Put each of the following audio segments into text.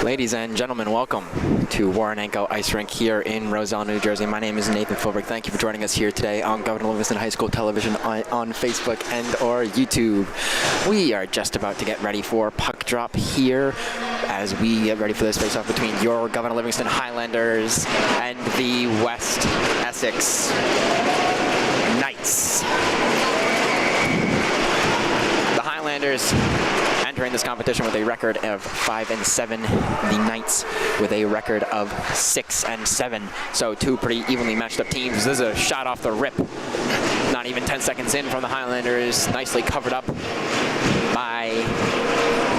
Ladies and gentlemen, welcome to Warrenenko Ice Rink here in Roselle, New Jersey. My name is Nathan Philbrick. Thank you for joining us here today on Governor Livingston High School Television on Facebook and or YouTube. We are just about to get ready for puck drop here as we get ready for this face-off between your Governor Livingston Highlanders and the West Essex Knights. The Highlanders entering this competition with a record of 5-7. The Knights with a record of 6-7. So two pretty evenly matched up teams. This is a shot off the rip. Not even 10 seconds in from the Highlanders. Nicely covered up by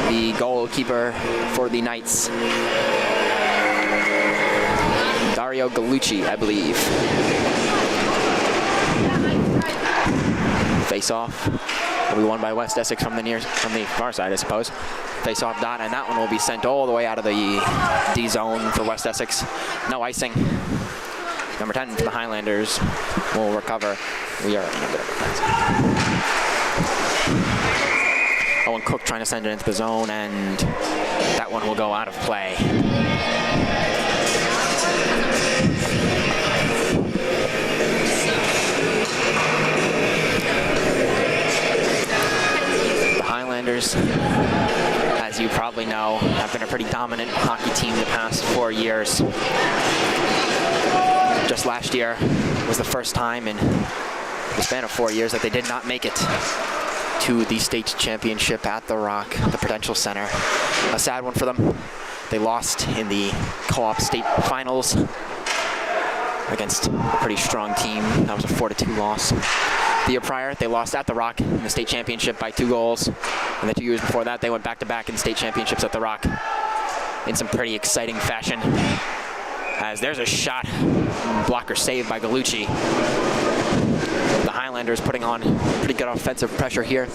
the goalkeeper for the Knights. Dario Gallucci, I believe. Face off. Will be won by West Essex from the far side, I suppose. Face-off dot, and that one will be sent all the way out of the D zone for West Essex. No icing. Number 10 for the Highlanders will recover. We are in a bit of a mess. Owen Cook trying to send it into the zone, and that one will go out of play. Highlanders, as you probably know, have been a pretty dominant hockey team the past 4 years. Just last year was the first time in the span of 4 years that they did not make it to the state championship at the Rock, the Prudential Center. A sad one for them. They lost in the co-op state finals against a pretty strong team. That was a 4-2 loss. The year prior, they lost at the Rock in the state championship by 2 goals. And the 2 years before that, they went back-to-back in state championships at the Rock in some pretty exciting fashion. As there's a shot, blocker saved by Gallucci. The Highlanders putting on pretty good offensive pressure here.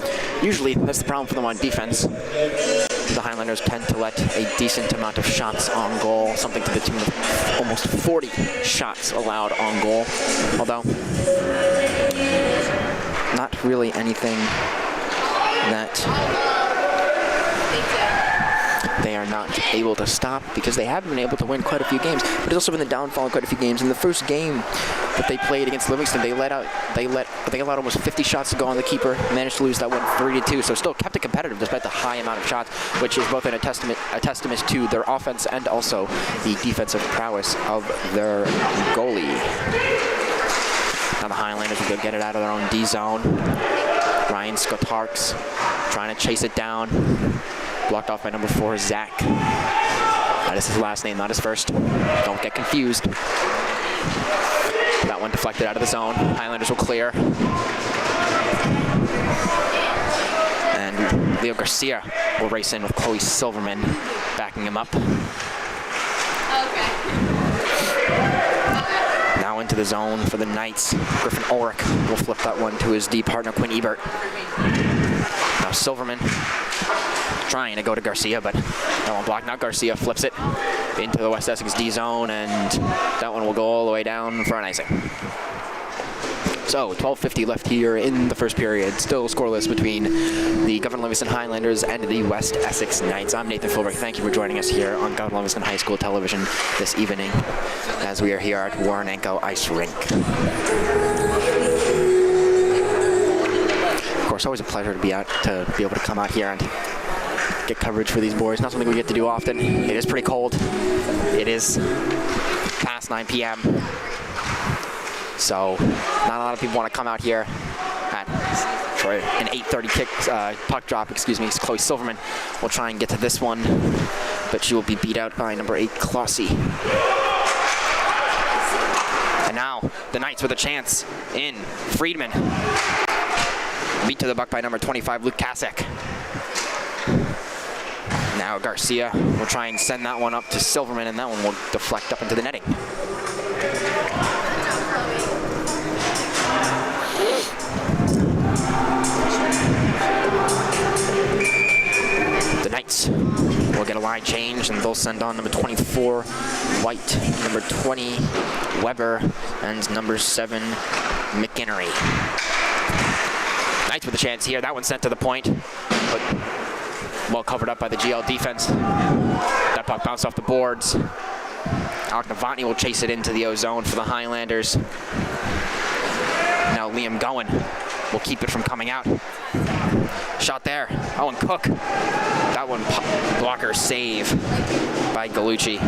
Usually, that's the problem for them on defense. The Highlanders tend to let a decent amount of shots on goal, something to the tune of almost 40 shots allowed on goal. Although, not really anything that they are not able to stop, because they have been able to win quite a few games, but it's also been the downfall in quite a few games. In the first game that they played against Livingston, they allowed almost 50 shots to go on the keeper, managed to lose that one 3-2, so still kept it competitive despite the high amount of shots, which is both a testament to their offense and also the defensive prowess of their goalie. Now the Highlanders will get it out of their own D zone. Ryan Skotarks trying to chase it down. Blocked off by number 4, Zach. That is his last name, not his first. Don't get confused. That one deflected out of the zone. Highlanders will clear. And Leo Garcia will race in with Chloe Silverman backing him up. Now into the zone for the Knights. Griffin Ulrich will flip that one to his D partner, Quinn Ebert. Now Silverman trying to go to Garcia, but that one blocked. Now Garcia flips it into the West Essex D zone, and that one will go all the way down for an icing. So 12:50 left here in the first period. Still scoreless between the Governor Livingston Highlanders and the West Essex Knights. I'm Nathan Philbrick. Thank you for joining us here on Governor Livingston High School Television this evening as we are here at Warrenenko Ice Rink. Of course, always a pleasure to be able to come out here and get coverage for these boys. Not something we get to do often. It is pretty cold. It is past 9 p.m. So not a lot of people want to come out here for an 8:30 puck drop. Chloe Silverman will try and get to this one, but she will be beat out by number 8, Clossie. And now the Knights with a chance in. Friedman beat to the buck by number 25, Luke Kasek. Now Garcia will try and send that one up to Silverman, and that one will deflect up into the netting. The Knights will get a line change, and they'll send on number 24, White, number 20, Weber, and number 7, McInnery. Knights with a chance here. That one sent to the point, but well covered up by the GL defense. That puck bounced off the boards. Alec Novotny will chase it into the O-zone for the Highlanders. Now Liam Gowan will keep it from coming out. Shot there. Owen Cook. That one blocker save by Gallucci.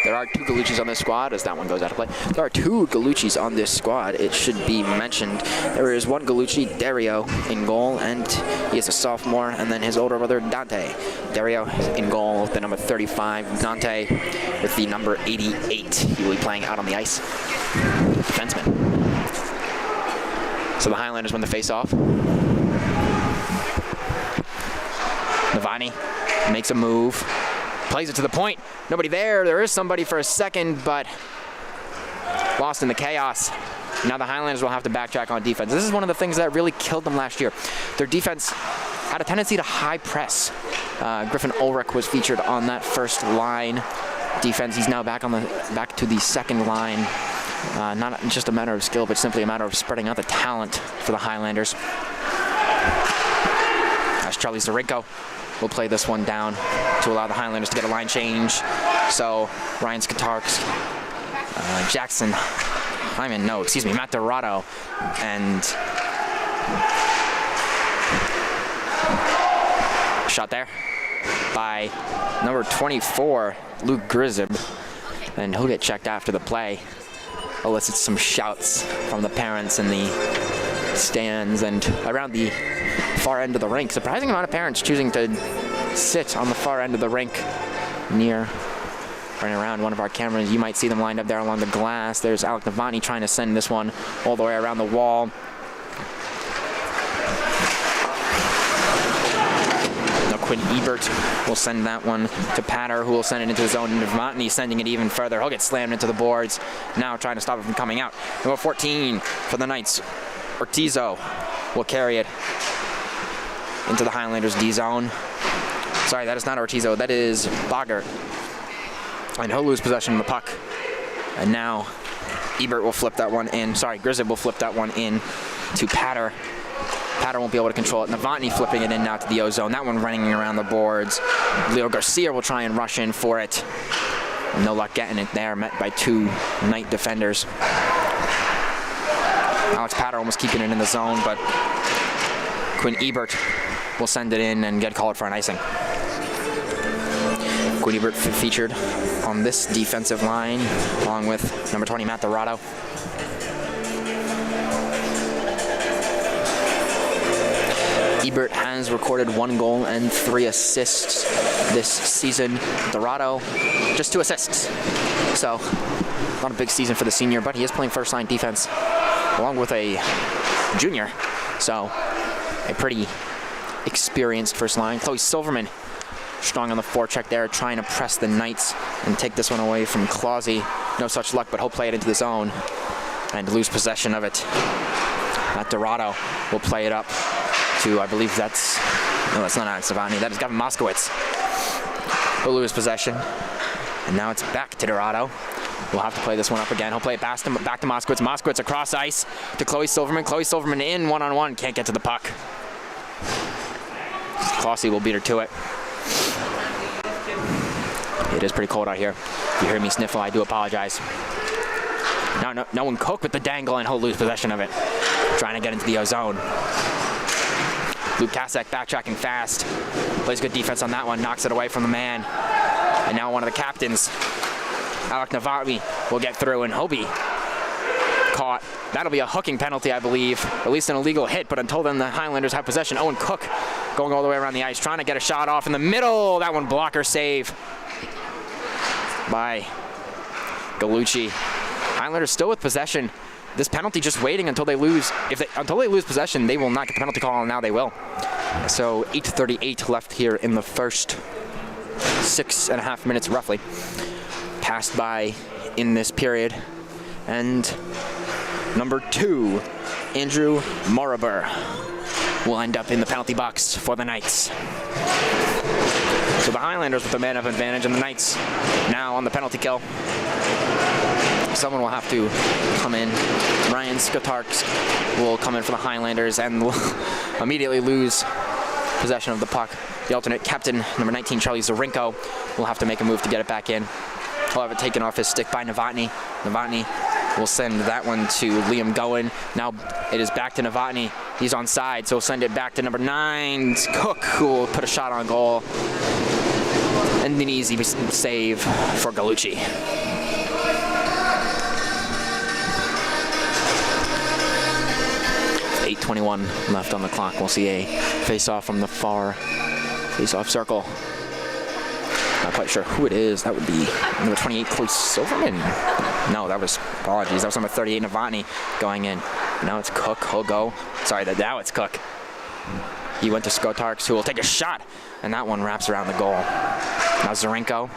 There are 2 Gallucci's on this squad as that one goes out of play. There are 2 Gallucci's on this squad. It should be mentioned. There is one Gallucci, Dario, in goal, and he is a sophomore, and then his older brother, Dante. Dario in goal with the number 35, Dante with the number 88. He will be playing out on the ice. Defenseman. So the Highlanders win the face-off. Novotny makes a move. Plays it to the point. Nobody there. There is somebody for a second, but lost in the chaos. Now the Highlanders will have to backtrack on defense. This is one of the things that really killed them last year. Their defense had a tendency to high press. Griffin Ulrich was featured on that first line defense. He's now back to the second line. Not just a matter of skill, but simply a matter of spreading out the talent for the Highlanders. As Charlie Zarenko will play this one down to allow the Highlanders to get a line change. So Ryan Skatarks, Jackson Hyman, Matt Dorado, and shot there by number 24, Luke Grisib, and he'll get checked after the play. Elicits some shouts from the parents in the stands and around the far end of the rink. Surprising amount of parents choosing to sit on the far end of the rink near right around one of our cameras. You might see them lined up there along the glass. There's Alec Novotny trying to send this one all the way around the wall. Now Quinn Ebert will send that one to Patter, who will send it into the zone. Novotny sending it even further. He'll get slammed into the boards. Now trying to stop it from coming out. Number 14 for the Knights, Ortizo, will carry it into the Highlanders D zone. Sorry, that is not Ortizo, that is Bogert. And he'll lose possession of the puck. And now Ebert will flip that one in. Sorry, Grisib will flip that one in to Patter. Patter won't be able to control it. Novotny flipping it in now to the O-zone. That one running around the boards. Leo Garcia will try and rush in for it. No luck getting it there, met by 2 Knight defenders. Alex Patter almost keeping it in the zone, but Quinn Ebert will send it in and get called for an icing. Quinn Ebert featured on this defensive line, along with number 20, Matt Dorado. Ebert has recorded 1 goal and 3 assists this season. Dorado, just 2 assists. So, not a big season for the senior, but he is playing first-line defense along with a junior. So, a pretty experienced first line. Chloe Silverman, strong on the forecheck there, trying to press the Knights and take this one away from Clausey. No such luck, but he'll play it into the zone and lose possession of it. Matt Dorado will play it up to, I believe that's not Alex Novotny, that is Gavin Moskowitz. He'll lose possession, and now it's back to Dorado. We'll have to play this one up again. He'll play it back to Moskowitz. Moskowitz across ice to Chloe Silverman. Chloe Silverman in one-on-one, can't get to the puck. Clausey will beat her to it. It is pretty cold out here. If you hear me sniffle, I do apologize. No one Cook with the dangle, and he'll lose possession of it. Trying to get into the O-zone. Luke Kasek backtracking fast. Plays good defense on that one, knocks it away from the man. And now one of the captains, Alec Novotny, will get through, and he'll be caught. That'll be a hooking penalty, I believe. At least an illegal hit, but until then, the Highlanders have possession. Owen Cook going all the way around the ice, trying to get a shot off in the middle. That one blocker save by Gallucci. Highlanders still with possession. This penalty just waiting until they lose. Until they lose possession, they will not get the penalty call, and now they will. So 8:38 left here in the first 6.5 minutes, roughly, passed by in this period. And number 2, Andrew Morriber, will end up in the penalty box for the Knights. So the Highlanders with the man-up advantage, and the Knights now on the penalty kill. Someone will have to come in. Ryan Skatarks will come in for the Highlanders and will immediately lose possession of the puck. The alternate captain, number 19, Charlie Zarinko, will have to make a move to get it back in. He'll have it taken off his stick by Novotny. Novotny will send that one to Liam Gowen. Now it is back to Novotny. He's on side, so he'll send it back to number 9, Cook, who will put a shot on goal. And an easy save for Gallucci. .21 left on the clock. We'll see a face-off from the far face-off circle. Not quite sure who it is. That would be number 28, Corey Silverman. No, that was, apologies, that was number 38, Novotny going in. Now it's Cook. He'll go. Sorry, now it's Cook. He went to Skotarks, who will take a shot, and that one wraps around the goal. Now Zarenko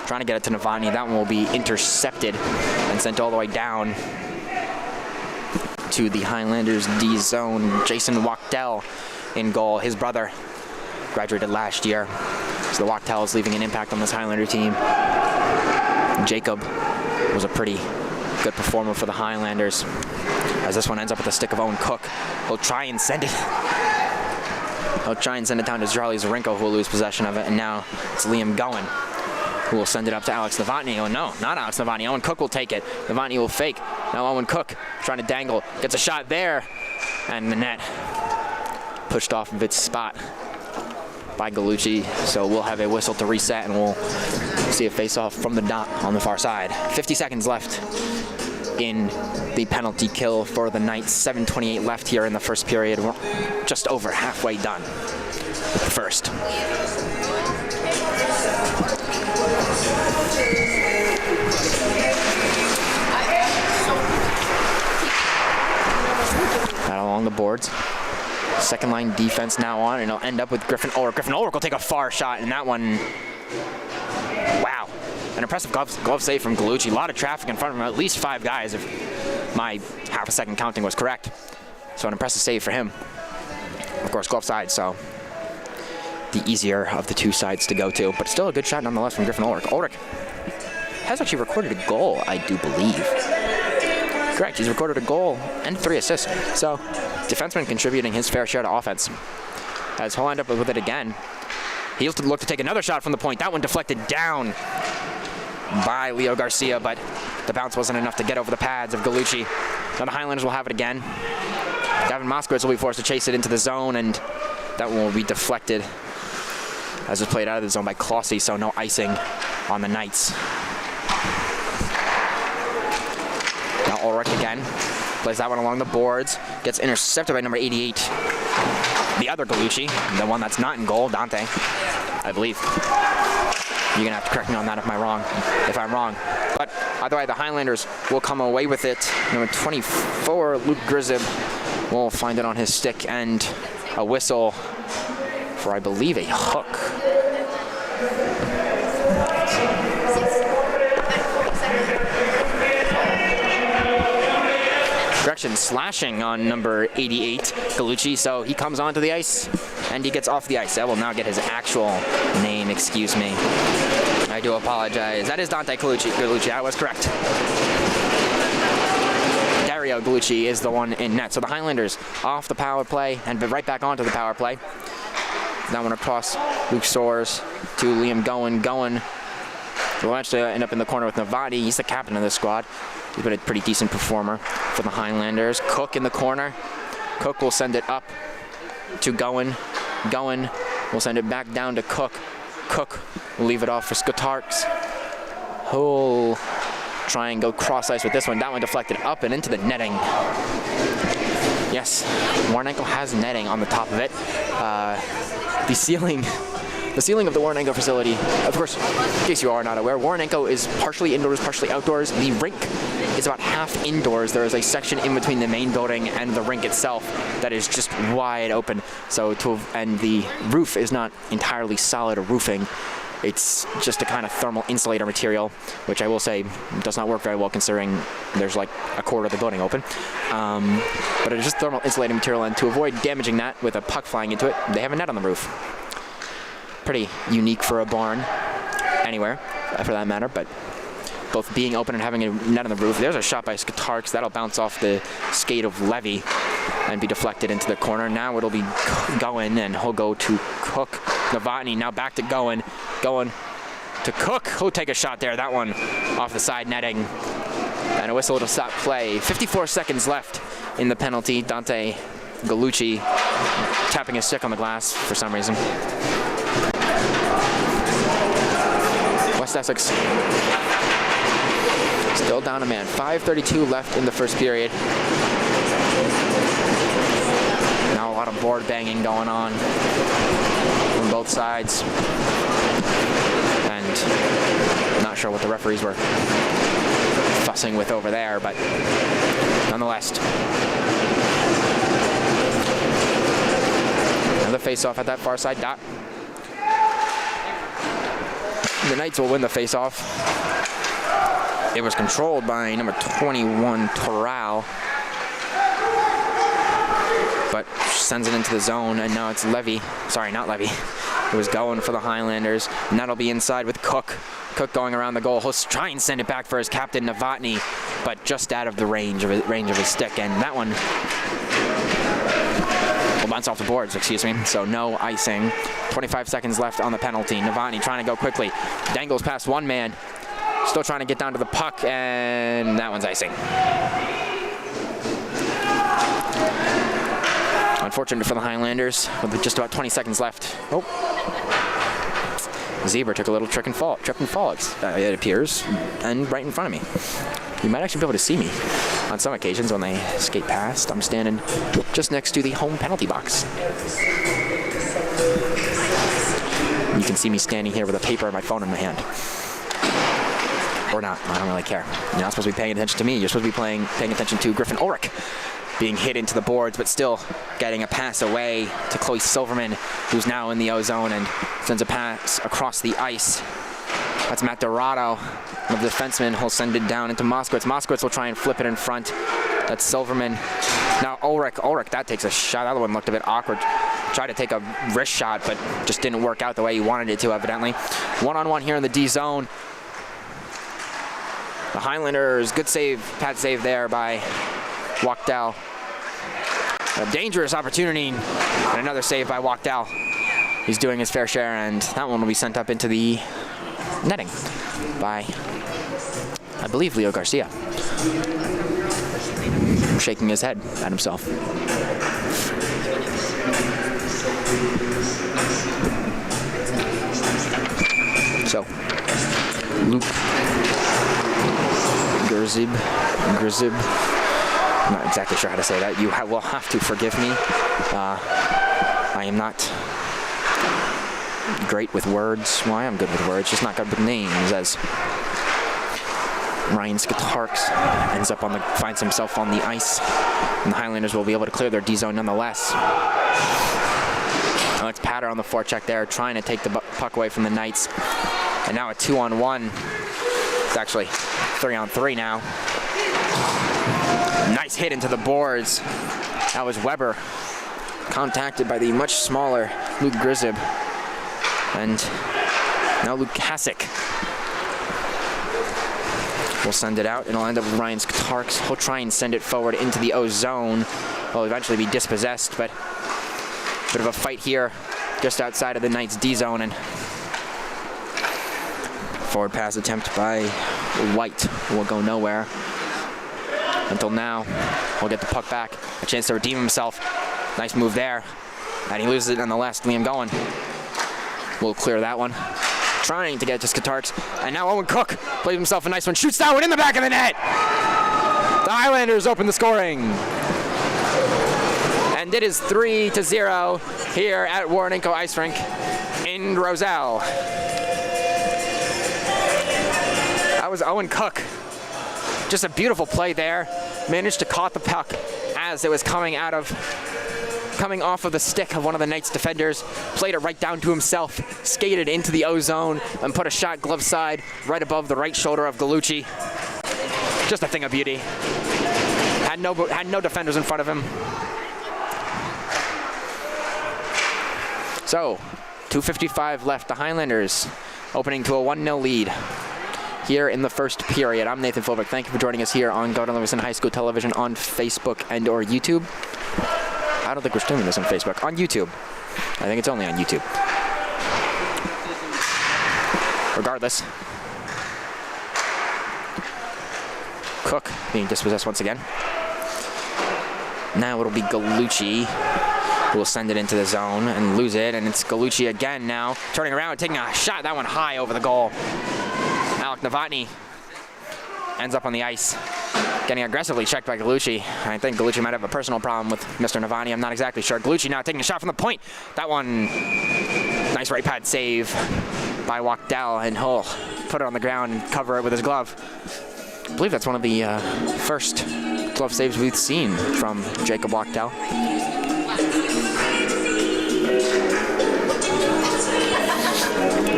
trying to get it to Novotny. That one will be intercepted and sent all the way down to the Highlanders D zone. Jason Wachtell in goal. His brother graduated last year, so the Wachtels leaving an impact on this Highlander team. Jacob was a pretty good performer for the Highlanders. As this one ends up with the stick of Owen Cook, he'll try and send it. He'll try and send it down to Charlie Zarenko, who will lose possession of it, and now it's Liam Gowen, who will send it up to Alex Novotny. Oh no, not Alex Novotny. Owen Cook will take it. Novotny will fake. Now Owen Cook trying to dangle, gets a shot there, and the net pushed off of its spot by Gallucci. So we'll have a whistle to reset, and we'll see a face-off from the dot on the far side. 50 seconds left in the penalty kill for the Knights. 7:28 left here in the first period. We're just over halfway done with the first. Out along the boards. Second line defense now on, and it'll end up with Griffin Ulrich. Griffin Ulrich will take a far shot, and that one, wow. An impressive glove save from Gallucci. A lot of traffic in front of him, at least 5 guys, if my half a second counting was correct. So an impressive save for him. Of course, glove side, so the easier of the 2 sides to go to, but still a good shot nonetheless from Griffin Ulrich. Ulrich has actually recorded a goal, I do believe. Correct, he's recorded a goal and 3 assists. So defenseman contributing his fair share to offense. As he'll end up with it again. He'll look to take another shot from the point. That one deflected down by Leo Garcia, but the bounce wasn't enough to get over the pads of Gallucci. Now the Highlanders will have it again. Gavin Moskowitz will be forced to chase it into the zone, and that one will be deflected as it's played out of the zone by Clossy, so no icing on the Knights. Now Ulrich again, plays that one along the boards, gets intercepted by number 88, the other Gallucci, the one that's not in goal, Dante, I believe. You're gonna have to correct me on that if I'm wrong. But either way, the Highlanders will come away with it. Number 24, Luke Grizib, will find it on his stick, and a whistle for, I believe, a hook. Correction, slashing on number 88, Gallucci, so he comes onto the ice, and he gets off the ice. I will now get his actual name, excuse me. I do apologize. That is Dante Gallucci, I was correct. Dario Gallucci is the one in net. So the Highlanders off the power play and right back onto the power play. That one across Luke Soares to Liam Gowen. Gowen will actually end up in the corner with Novotny. He's the captain of this squad. He's been a pretty decent performer for the Highlanders. Cook in the corner. Cook will send it up to Gowen. Gowen will send it back down to Cook. Cook will leave it off for Skotarks. Who'll try and go cross ice with this one. That one deflected up and into the netting. Yes, Warrenenko has netting on the top of it. The ceiling of the Warrenenko facility, of course, in case you are not aware, Warrenenko is partially indoors, partially outdoors. The rink is about half indoors. There is a section in between the main building and the rink itself that is just wide open. And the roof is not entirely solid roofing. It's just a kind of thermal insulator material, which I will say does not work very well considering there's like a quarter of the building open. But it's just thermal insulating material, and to avoid damaging that with a puck flying into it, they have a net on the roof. Pretty unique for a barn, anywhere for that matter, but both being open and having a net on the roof. There's a shot by Skatarks. That'll bounce off the skate of Levy and be deflected into the corner. Now it'll be going, and he'll go to Cook, Novotny now back to going to Cook. He'll take a shot there. That one off the side netting. And a whistle to stop play. 54 seconds left in the penalty. Dante Gallucci tapping his stick on the glass for some reason. West Essex still down a man. 5:32 left in the first period. Now a lot of board banging going on from both sides. And not sure what the referees were fussing with over there, but nonetheless. Another face-off at that far side dot. The Knights will win the face-off. It was controlled by number 21, Toral, but sends it into the zone, and now it's Levy. Sorry, not Levy. It was going for the Highlanders, and that'll be inside with Cook. Cook going around the goal. He'll try and send it back for his captain, Novotny, but just out of the range of his stick, and that one will bounce off the boards, excuse me, so no icing. 25 seconds left on the penalty. Novotny trying to go quickly. Dangles past one man. Still trying to get down to the puck, and that one's icing. Unfortunate for the Highlanders with just about 20 seconds left. Oh. Zebra took a little trip and fall, it appears, and right in front of me. You might actually be able to see me on some occasions when they skate past. I'm standing just next to the home penalty box. You can see me standing here with a paper and my phone in my hand. Or not, I don't really care. You're not supposed to be paying attention to me. You're supposed to be paying attention to Griffin Ulrich being hit into the boards, but still getting a pass away to Chloe Silverman, who's now in the O-zone and sends a pass across the ice. That's Matt Dorado, the defenseman. He'll send it down into Moskowitz. Moskowitz will try and flip it in front. That's Silverman. Now Ulrich, that takes a shot. That other one looked a bit awkward. Tried to take a wrist shot, but just didn't work out the way he wanted it to, evidently. One-on-one here in the D-zone. The Highlanders, good save, pad save there by Wachtel. A dangerous opportunity, and another save by Wachtel. He's doing his fair share, and that one will be sent up into the netting by, I believe, Leo Garcia. Shaking his head at himself. So, Luke Grzib. I'm not exactly sure how to say that. You will have to forgive me. I am not great with words. Well, I am good with words, just not good with names. As Ryan Skatarks finds himself on the ice, and the Highlanders will be able to clear their D-zone nonetheless. Alex Patter on the forecheck there, trying to take the puck away from the Knights. And now a 2-on-1. It's actually 3-on-3 now. Nice hit into the boards. That was Weber, contacted by the much smaller Luke Grzib. And now Luke Hasek will send it out. It'll end up with Ryan Skatarks. He'll try and send it forward into the O-zone. Will eventually be dispossessed, but bit of a fight here just outside of the Knights D-zone, and forward pass attempt by White will go nowhere. Until now, we'll get the puck back. A chance to redeem himself. Nice move there. And he loses it nonetheless. Liam Gowan will clear that one. Trying to get to Skatarks. And now Owen Cook plays himself a nice one. Shoots that one in the back of the net. The Highlanders open the scoring. And it is 3-0 here at Warrenco Ice Rink in Roselle. That was Owen Cook. Just a beautiful play there. Managed to caught the puck as it was coming off of the stick of one of the Knights defenders. Played it right down to himself. Skated into the O-zone and put a shot glove side right above the right shoulder of Gallucci. Just a thing of beauty. Had no defenders in front of him. So, 2:55 left. The Highlanders opening to a 1-0 lead here in the first period. I'm Nathan Fulbrick. Thank you for joining us here on Gordon Livingston High School Television on Facebook and or YouTube. I don't think we're streaming this on Facebook. On YouTube. I think it's only on YouTube. regardless. Cook being dispossessed once again. Now it'll be Gallucci who will send it into the zone and lose it, and it's Gallucci again now, turning around, taking a shot, that one high over the goal. Alec Novotny ends up on the ice, getting aggressively checked by Gallucci. I think Gallucci might have a personal problem with Mr. Novotny, I'm not exactly sure. Gallucci now taking a shot from the point. That one, nice right pad save by Wachtell, and he'll put it on the ground and cover it with his glove. I believe that's one of the first glove saves we've seen from Jacob Wachtell.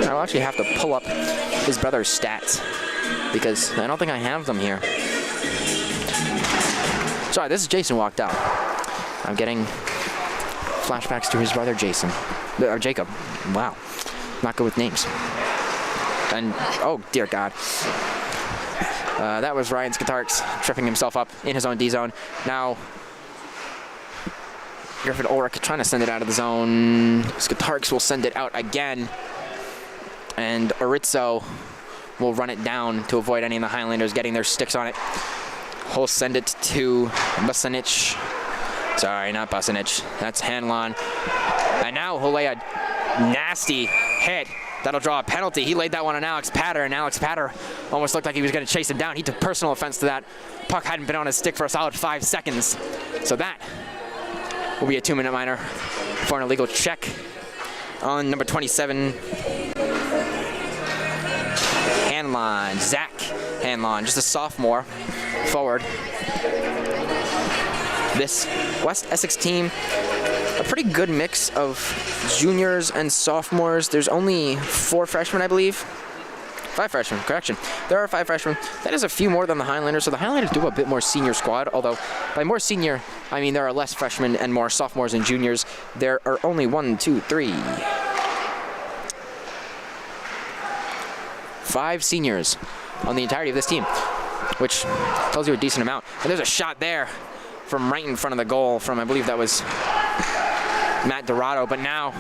I'll actually have to pull up his brother's stats because I don't think I have them here. Sorry, this is Jason Wachtell. I'm getting flashbacks to his brother Jason, or Jacob. Wow, not good with names. And oh dear God. That was Ryan Skatarks tripping himself up in his own D zone. Now, Griffin Ulrich trying to send it out of the zone. Skatarks will send it out again. And Arizzo will run it down to avoid any of the Highlanders getting their sticks on it. He'll send it to Busanic. Sorry, not Busanic. That's Hanlon. And now he'll lay a nasty hit. That'll draw a penalty. He laid that one on Alex Patter, and Alex Patter almost looked like he was going to chase him down. He took personal offense to that. Puck hadn't been on his stick for a solid 5 seconds. So that will be a 2-minute minor for an illegal check on number 27. Hanlon, Zach Hanlon, just a sophomore forward. This West Essex team, a pretty good mix of juniors and sophomores. There's only 4 freshmen, I believe. 5 freshmen, correction. There are 5 freshmen. That is a few more than the Highlanders, so the Highlanders do have a bit more senior squad, although by more senior, I mean there are less freshmen and more sophomores and juniors. There are only 5 seniors on the entirety of this team, which tells you a decent amount. And there's a shot there from right in front of the goal from, I believe that was Matt Dorado, but now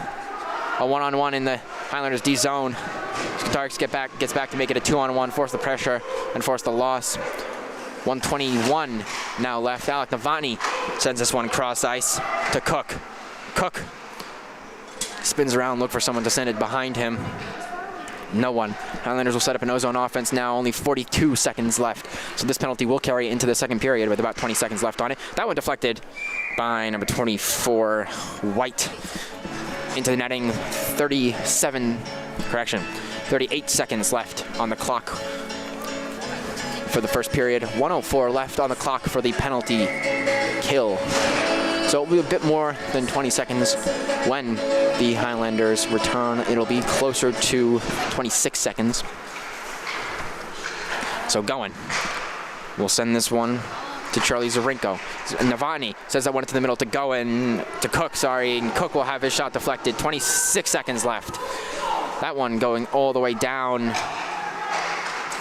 a one-on-one in the Highlanders D zone. Skatarks gets back to make it a 2-on-1, force the pressure and force the loss. 1:21 now left. Alec Novotny sends this one cross ice to Cook. Cook spins around, look for someone to send it behind him. No one. Highlanders will set up an ozone offense now, only 42 seconds left. So this penalty will carry into the second period with about 20 seconds left on it. That one deflected by number 24, White, into the netting. 38 seconds left on the clock for the first period. 1:04 left on the clock for the penalty kill. So it'll be a bit more than 20 seconds when the Highlanders return. It'll be closer to 26 seconds. So going. We'll send this one to Charlie Zarinko. Novotny says that one into the middle to Cook, and Cook will have his shot deflected. 26 seconds left. That one going all the way down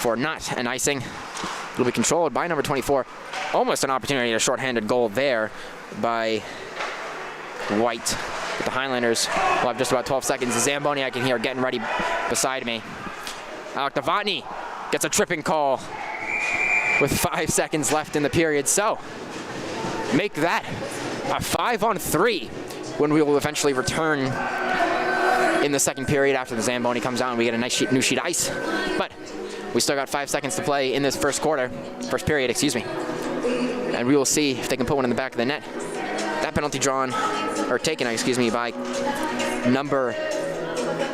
for not an icing. It'll be controlled by number 24. Almost an opportunity, a shorthanded goal there by White. But the Highlanders will have just about 12 seconds. Zamboni I can hear getting ready beside me. Alec Novotny gets a tripping call with 5 seconds left in the period. So make that a 5-on-3 when we will eventually return in the second period after the Zamboni comes out and we get a nice new sheet of ice. But we still got 5 seconds to play in this first period, excuse me. And we will see if they can put one in the back of the net. That penalty taken, excuse me, by number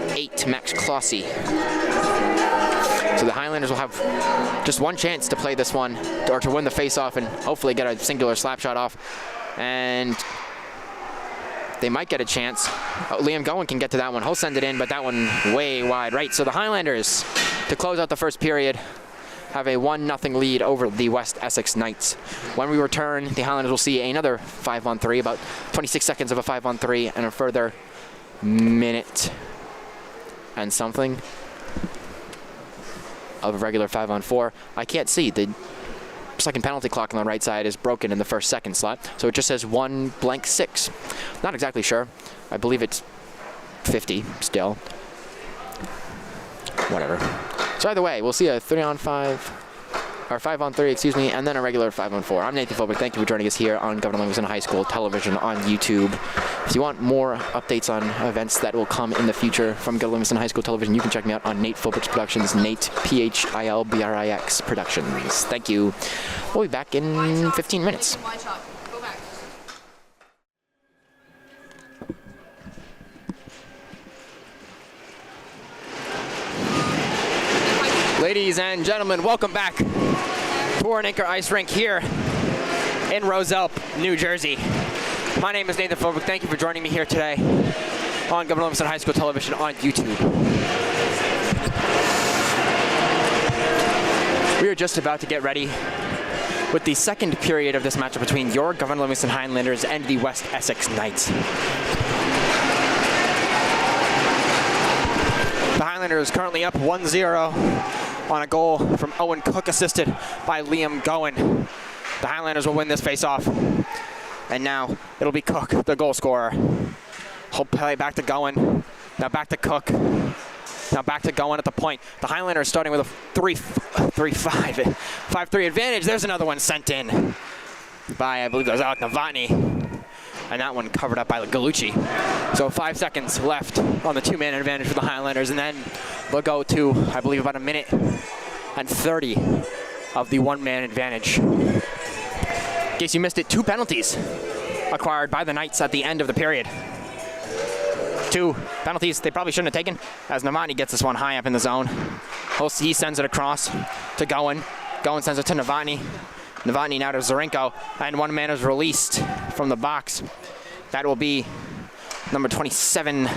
8, Max Clossy. So the Highlanders will have just one chance to play this one, or to win the face-off and hopefully get a singular slap shot off. And they might get a chance. Liam Gowan can get to that one. He'll send it in, but that one way wide right. So the Highlanders, to close out the first period, have a 1-0 lead over the West Essex Knights. When we return, the Highlanders will see another 5-on-3, about 26 seconds of a 5-on-3, and a further minute and something of a regular 5-on-4. I can't see. The second penalty clock on the right side is broken in the first second slot, so it just says 1:6. Not exactly sure. I believe it's 50 still. Whatever. So either way, we'll see a 3-on-5, or 5-on-3, excuse me, and then a regular 5-on-4. I'm Nathan Philbrick. Thank you for joining us here on Governor Livingston High School television on YouTube. If you want more updates on events that will come in the future from Governor Livingston High School television, you can check me out on Nate Philbrick's Productions, Nate, Philbrix Productions. Thank you. We'll be back in 15 minutes. Ladies and gentlemen, welcome back to our Anchor Ice Rink here in Roselle, New Jersey. My name is Nathan Philbrick. Thank you for joining me here today on Governor Livingston High School television on YouTube. We are just about to get ready with the second period of this matchup between your Governor Livingston Highlanders and the West Essex Knights. The Highlanders currently up 1-0 on a goal from Owen Cook, assisted by Liam Gowen. The Highlanders will win this face-off. And now it'll be Cook, the goal scorer. He'll play back to Gowen. Now back to Cook. Now back to Gowen at the point. The Highlanders starting with a 5-3 advantage. There's another one sent in by, I believe that was Alec Novotny. And that one covered up by Galucci. So 5 seconds left on the 2-man advantage for the Highlanders, and then they'll go to, I believe, about 1:30 of the 1-man advantage. In case you missed it, 2 penalties acquired by the Knights at the end of the period. 2 penalties they probably shouldn't have taken, as Novotny gets this one high up in the zone. He sends it across to Gowen. Gowen sends it to Novotny. Novotny now to Zarenko, and 1 man is released from the box. That will be number 27,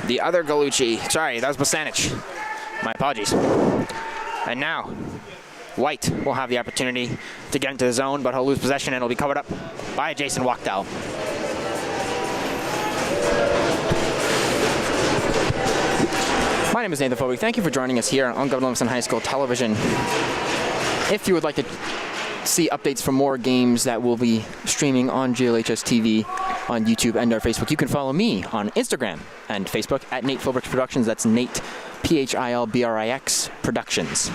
the other Galucci. Sorry, that was Bosanic. My apologies. And now, White will have the opportunity to get into the zone, but he'll lose possession and it'll be covered up by Jason Wachtel. My name is Nathan Philbrick. Thank you for joining us here on Governor Livingston High School television. If you would like to see updates from more games that will be streaming on GLHS TV, on YouTube, and our Facebook, you can follow me on Instagram and Facebook at Nate Philbrix Productions. That's Nate, Philbrix Productions.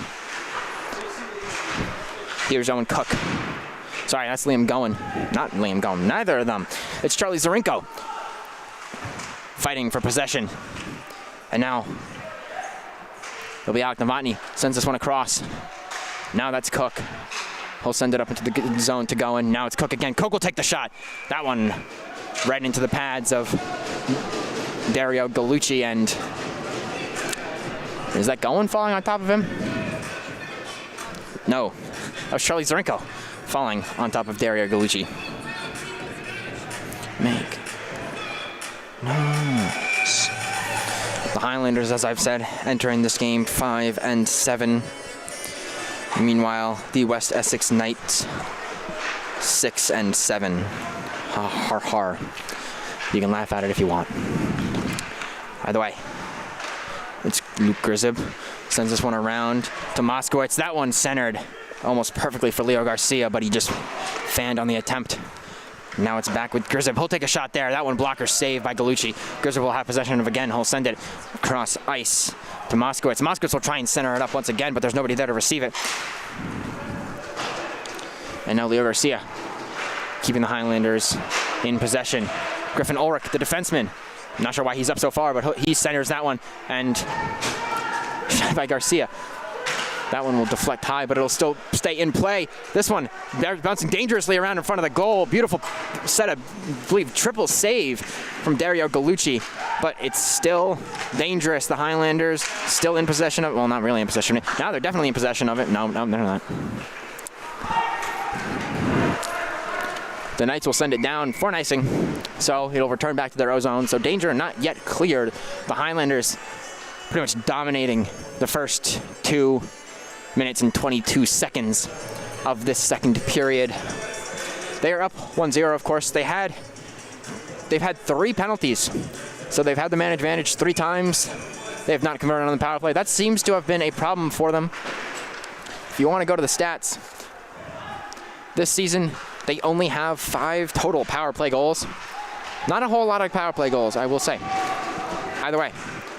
Here's Owen Cook. Sorry, that's Liam Gowen. Not Liam Gowen, neither of them. It's Charlie Zarenko fighting for possession. And now it'll be Alec Novotny. Sends this one across. Now that's Cook. He'll send it up into the zone to Gowen. Now it's Cook again. Cook will take the shot. That one right into the pads of Dario Galucci, and is that Gowen falling on top of him? No. That was Charlie Zarenko falling on top of Dario Galucci. Nice. The Highlanders, as I've said, entering this game 5-7. Meanwhile, the West Essex Knights 6-7. Ha har har. You can laugh at it if you want. Either way, it's Luke Grzib. Sends this one around to Moskowitz. That one centered almost perfectly for Leo Garcia, but he just fanned on the attempt. Now it's back with Grzib. He'll take a shot there. That one blocker saved by Galucci. Grzib will have possession of it again. He'll send it across ice to Moskowitz. Moskowitz will try and center it up once again, but there's nobody there to receive it. And now Leo Garcia keeping the Highlanders in possession. Griffin Ulrich, the defenseman. I'm not sure why he's up so far, but he centers that one, and shot by Garcia. That one will deflect high, but it'll still stay in play. This one bouncing dangerously around in front of the goal. Beautiful set of, I believe, triple save from Dario Galucci, but it's still dangerous. The Highlanders still in possession of it. Well, not really in possession of it. Now they're definitely in possession of it. No, they're not. The Knights will send it down for an icing, so it'll return back to their own zone. So danger not yet cleared. The Highlanders pretty much dominating the first 2 minutes and 22 seconds of this second period. They are up 1-0, of course. They've had 3 penalties, so they've had the man advantage 3 times. They have not converted on the power play. That seems to have been a problem for them. If you want to go to the stats, this season they only have 5 total power play goals. Not a whole lot of power play goals, I will say. Either way,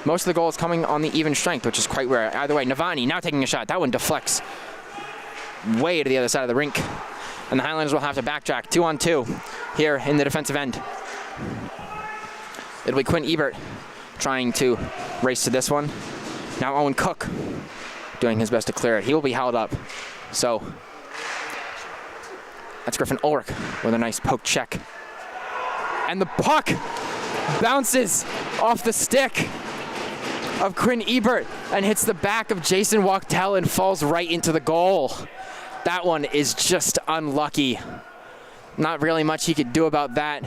most of the goals coming on the even strength, which is quite rare. Either way, Navani now taking a shot. That one deflects way to the other side of the rink. And the Highlanders will have to backtrack 2-on-2 here in the defensive end. It'll be Quinn Ebert trying to race to this one. Now Owen Cook doing his best to clear it. He will be held up. So that's Griffin Ulrich with a nice poke check. And the puck bounces off the stick of Quinn Ebert and hits the back of Jason Wachtel and falls right into the goal. That one is just unlucky. Not really much he could do about that.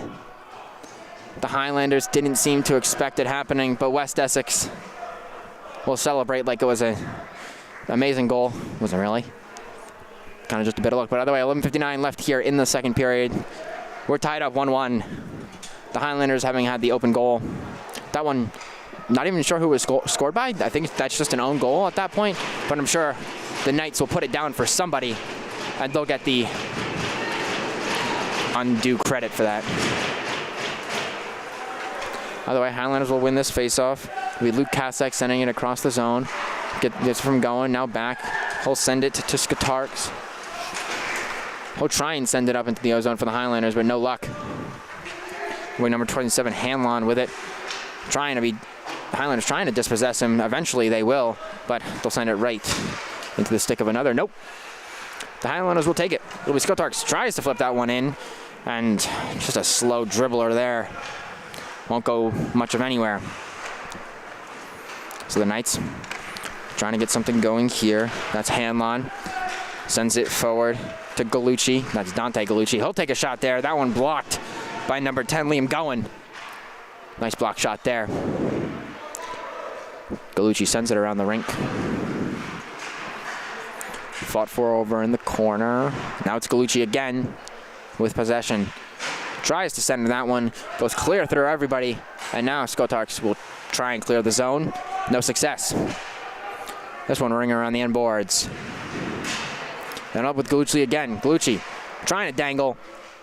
The Highlanders didn't seem to expect it happening, but West Essex will celebrate like it was an amazing goal. Wasn't really. Kind of just a bit of luck. But either way, 11:59 left here in the second period. We're tied up 1-1. The Highlanders having had the open goal. That one, not even sure who was scored by. I think that's just an own goal at that point. But I'm sure the Knights will put it down for somebody, and they'll get the undue credit for that. By the way, Highlanders will win this face-off. It'll be Luke Kasek sending it across the zone. Get this from going, now back. He'll send it to Skatarks. He'll try and send it up into the ozone for the Highlanders, but no luck. Way number 27, Hanlon with it. The Highlanders trying to dispossess him. Eventually they will, but they'll send it right into the stick of another. Nope. The Highlanders will take it. It'll be Skatarks tries to flip that one in, and just a slow dribbler there. Won't go much of anywhere. So the Knights trying to get something going here. That's Hanlon. Sends it forward to Gallucci. That's Dante Gallucci. He'll take a shot there. That one blocked by number 10, Liam Gowan. Nice block shot there. Gallucci sends it around the rink. Fought for over in the corner. Now it's Gallucci again with possession. Tries to send that one. Goes clear through everybody. And now Skotarks will try and clear the zone. No success. This one ringing around the end boards. And up with Gallucci again. Gallucci trying to dangle.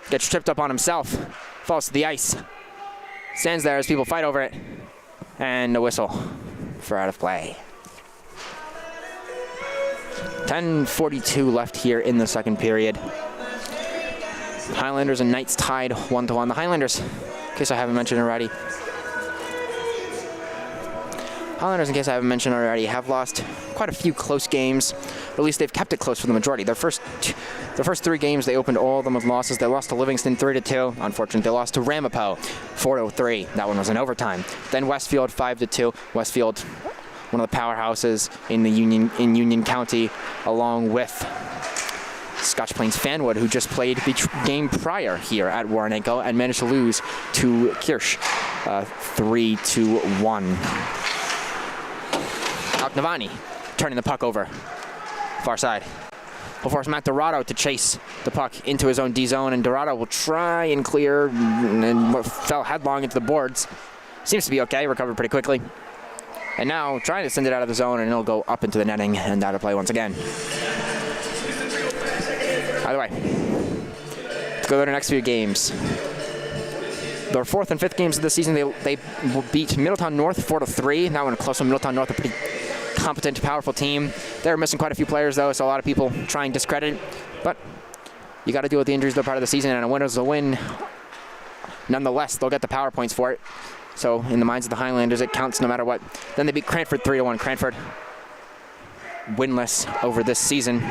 Gets tripped up on himself. Falls to the ice. Stands there as people fight over it. And a whistle for out of play. 10:42 left here in the second period. Highlanders and Knights tied 1-1. The Highlanders, in case I haven't mentioned already, have lost quite a few close games. Or at least they've kept it close for the majority. Their first three games, they opened all of them with losses. They lost to Livingston 3-2. Unfortunately, they lost to Ramapo 4-3. That one was in overtime. Then Westfield 5-2. Westfield, one of the powerhouses in Union County, along with Scotch Plains Fanwood, who just played the game prior here at Warrenenko and managed to lose to Kirsch 3-1. Navani turning the puck over. Far side. He'll force Matt Dorado to chase the puck into his own D zone, and Dorado will try and clear and fell headlong into the boards. Seems to be okay, recovered pretty quickly. And now trying to send it out of the zone, and it'll go up into the netting and out of play once again. Either way, let's go to the next few games. Their fourth and fifth games of the season, they beat Middletown North 4-3. That one close one. Middletown North, a pretty competent, powerful team. They're missing quite a few players, though, so a lot of people try and discredit it. But you got to deal with the injuries. They're part of the season, and a win is a win. Nonetheless, they'll get the power points for it. So in the minds of the Highlanders, it counts no matter what. Then they beat Cranford 3-1. Cranford winless over this season.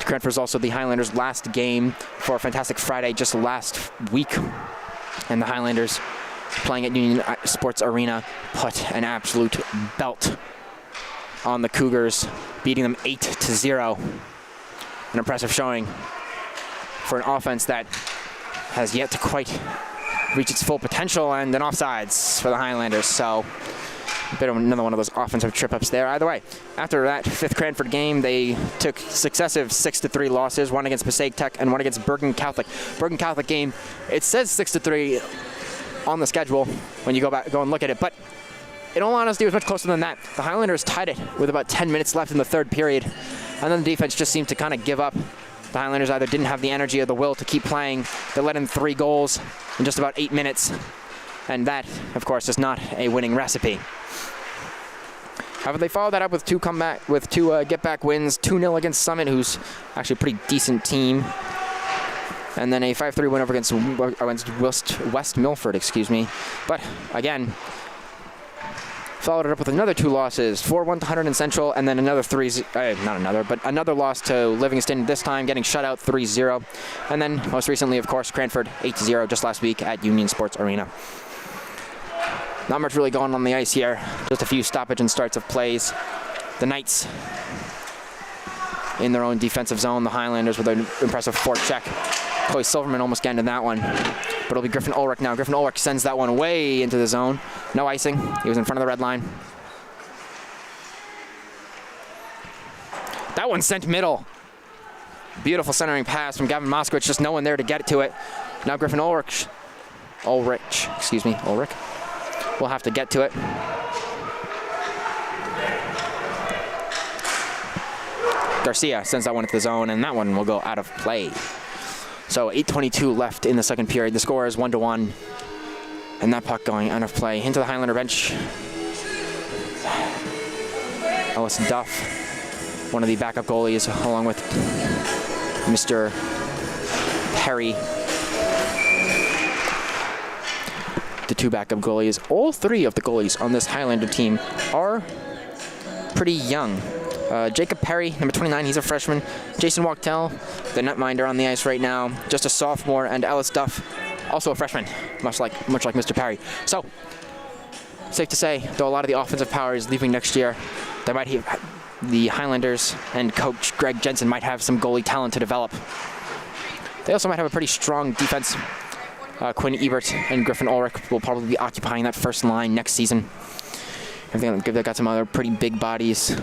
Cranford is also the Highlanders' last game for Fantastic Friday just last week. And the Highlanders, playing at Union Sports Arena, put an absolute belt on the Cougars, beating them 8-0. An impressive showing for an offense that has yet to quite reach its full potential, and an offsides for the Highlanders. So a bit of another one of those offensive trip-ups there. Either way, after that fifth Cranford game, they took successive 6-3 losses, one against Passaic Tech and one against Bergen Catholic. Bergen Catholic game, it says 6-3 on the schedule when you go and look at it, but in all honesty, it was much closer than that. The Highlanders tied it with about 10 minutes left in the third period, and then the defense just seemed to kind of give up. The Highlanders either didn't have the energy or the will to keep playing. They let in 3 goals in just about 8 minutes, and that, of course, is not a winning recipe. However, they followed that up with two get-back wins, 2-0 against Summit, who's actually a pretty decent team. And then a 5-3 win over against West Milford, excuse me. But again, followed it up with another 2 losses, 4-1 to Hunterdon Central, and then another another loss to Livingston, this time getting shut out 3-0. And then most recently, of course, Cranford 8-0 just last week at Union Sports Arena. Not much really going on the ice here, just a few stoppage and starts of plays. The Knights in their own defensive zone, the Highlanders with an impressive forecheck. Chloe Silverman almost getting to that one, but it'll be Griffin Ulrich now. Griffin Ulrich sends that one way into the zone. No icing. He was in front of the red line. That one sent middle. Beautiful centering pass from Gavin Moskowitz, just no one there to get to it. Now Griffin Ulrich will have to get to it. Garcia sends that one into the zone, and that one will go out of play. So 8:22 left in the second period. The score is 1-1, and that puck going out of play. Into the Highlander bench. Ellis Duff, one of the backup goalies, along with Mr. Perry. The 2 backup goalies. All 3 of the goalies on this Highlander team are pretty young. Jacob Perry, number 29, he's a freshman. Jason Wachtel, the netminder on the ice right now, just a sophomore, and Ellis Duff, also a freshman, much like Mr. Perry. So, safe to say, though a lot of the offensive power is leaving next year, the Highlanders and coach Greg Jensen might have some goalie talent to develop. They also might have a pretty strong defense. Quinn Ebert and Griffin Ulrich will probably be occupying that first line next season. I think they've got some other pretty big bodies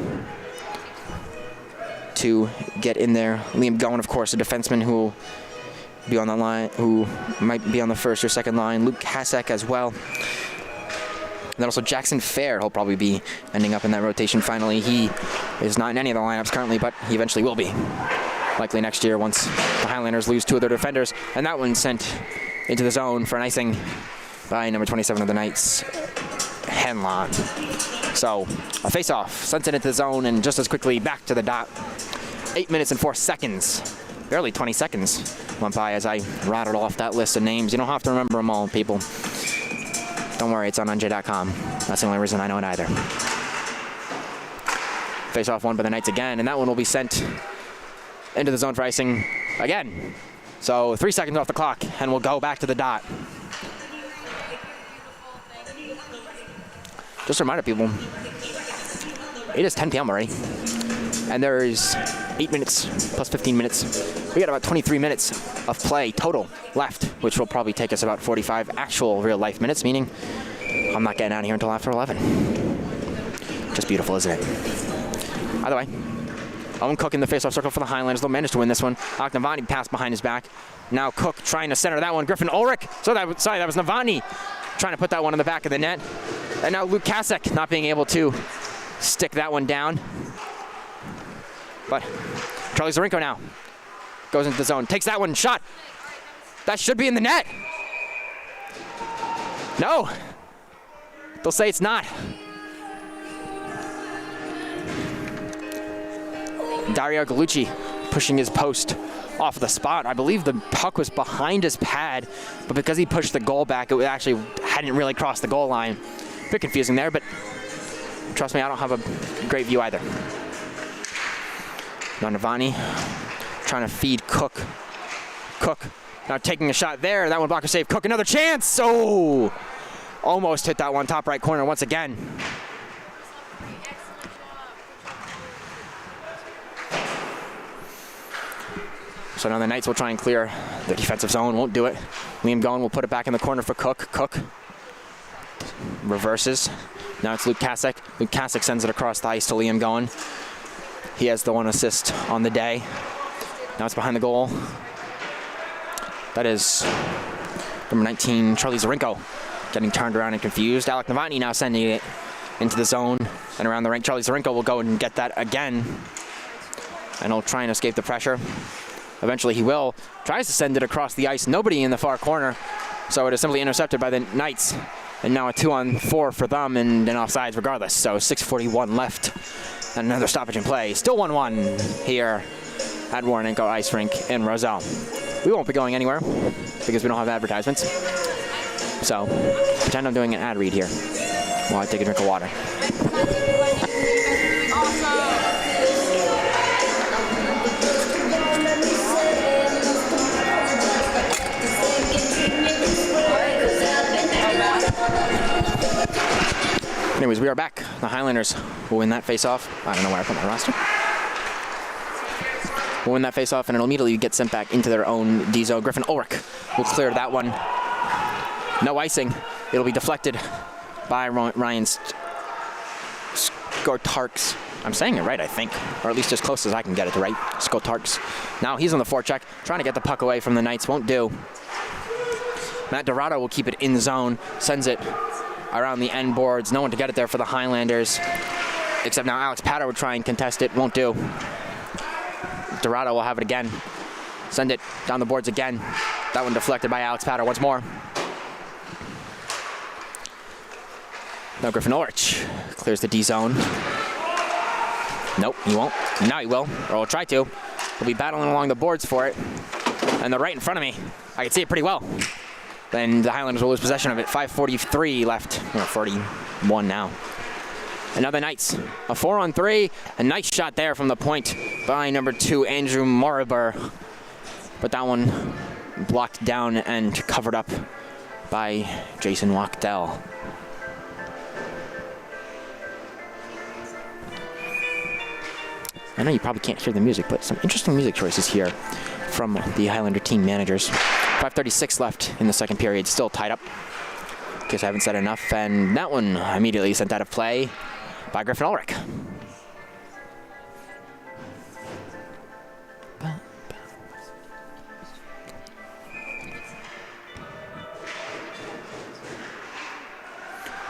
to get in there. Liam Gowen, of course, a defenseman who will be on the line, who might be on the first or second line. Luke Hasek as well. And then also Jackson Fair, he'll probably be ending up in that rotation finally. He is not in any of the lineups currently, but he eventually will be. Likely next year once the Highlanders lose 2 of their defenders. And that one sent into the zone for an icing by number 27 of the Knights, Henlon. So a face-off, sent it into the zone, and just as quickly back to the dot. 8 minutes and 4 seconds. Barely 20 seconds went by as I rattled off that list of names. You don't have to remember them all, people. Don't worry, it's on NJ.com. That's the only reason I know it either. Face-off won by the Knights again, and that one will be sent into the zone for icing again. So 3 seconds off the clock, and we'll go back to the dot. Just a reminder, people, it is 10 p.m. already, and there's 8 minutes plus 15 minutes. We got about 23 minutes of play total left, which will probably take us about 45 actual real-life minutes, meaning I'm not getting out of here until after 11. Just beautiful, isn't it? Either way, Owen Cook in the face-off circle for the Highlanders. They'll manage to win this one. Navani passed behind his back. Now Cook trying to center that one. Griffin Ulrich. That was Navani trying to put that one in the back of the net. And now Luke Kasek not being able to stick that one down. But Charlie Zarinko now goes into the zone. Takes that one. Shot. That should be in the net. No. They'll say it's not. Dario Galucci pushing his post off the spot. I believe the puck was behind his pad, but because he pushed the goal back, it actually hadn't really crossed the goal line. A bit confusing there, but trust me, I don't have a great view either. Now Navani trying to feed Cook. Cook now taking a shot there. That one blocker save. Cook another chance. Oh, almost hit that one top right corner once again. So now the Knights will try and clear the defensive zone. Won't do it. Liam Gowen will put it back in the corner for Cook. Cook reverses. Now it's Luke Kasek. Luke Kasek sends it across the ice to Liam Gowen. He has the 1 assist on the day. Now it's behind the goal. That is number 19, Charlie Zarinko, getting turned around and confused. Alec Navani now sending it into the zone and around the rink. Charlie Zarinko will go and get that again. And he'll try and escape the pressure. Eventually he will. Tries to send it across the ice. Nobody in the far corner. So it is simply intercepted by the Knights. And now a 2-on-4 for them and an offsides regardless. So 6:41 left. And another stoppage in play. Still 1-1 here at Warrenco Ice Rink in Roselle. We won't be going anywhere because we don't have advertisements. So pretend I'm doing an ad read here while I take a drink of water. Anyways, we are back. The Highlanders will win that face-off. I don't know where I put my roster. Will win that face-off, and it'll immediately get sent back into their own D zone. Griffin Ulrich will clear that one. No icing. It'll be deflected by Ryan Skotarks. I'm saying it right, I think, or at least as close as I can get it to right. Skotarks. Now he's on the forecheck, trying to get the puck away from the Knights. Won't do. Matt Dorado will keep it in zone, sends it around the end boards. No one to get it there for the Highlanders, except now Alex Patter would try and contest it. Won't do. Dorado will have it again. Send it down the boards again. That one deflected by Alex Patter once more. Now Griffin Ulrich clears the D zone. Nope, he won't. Now he will, or will try to. He'll be battling along the boards for it. And they're right in front of me. I can see it pretty well. Then the Highlanders will lose possession of it. 5:43 left. Or 41 now. And now the Knights. A 4-on-3. A nice shot there from the point by number 2, Andrew Moriber. But that one blocked down and covered up by Jason Wachtell. I know you probably can't hear the music, but some interesting music choices here from the Highlander team managers. 5:36 left in the second period, still tied up. Guess I haven't said enough, and that one immediately sent out of play by Griffin Ulrich.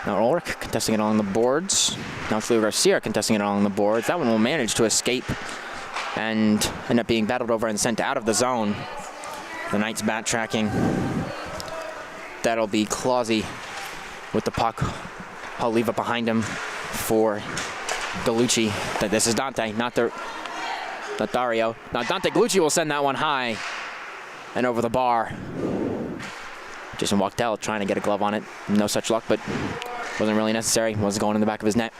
Now Ulrich contesting it along the boards. Now it's Leo Garcia contesting it along the boards. That one will manage to escape and end up being battled over and sent out of the zone. The Knights backtracking. That'll be Clausey with the puck. I'll leave it behind him for Galucci. This is Dante, not Dario. Now Dante Galucci will send that one high and over the bar. Jason Wachtell trying to get a glove on it. No such luck, but wasn't really necessary. Wasn't going in the back of his net.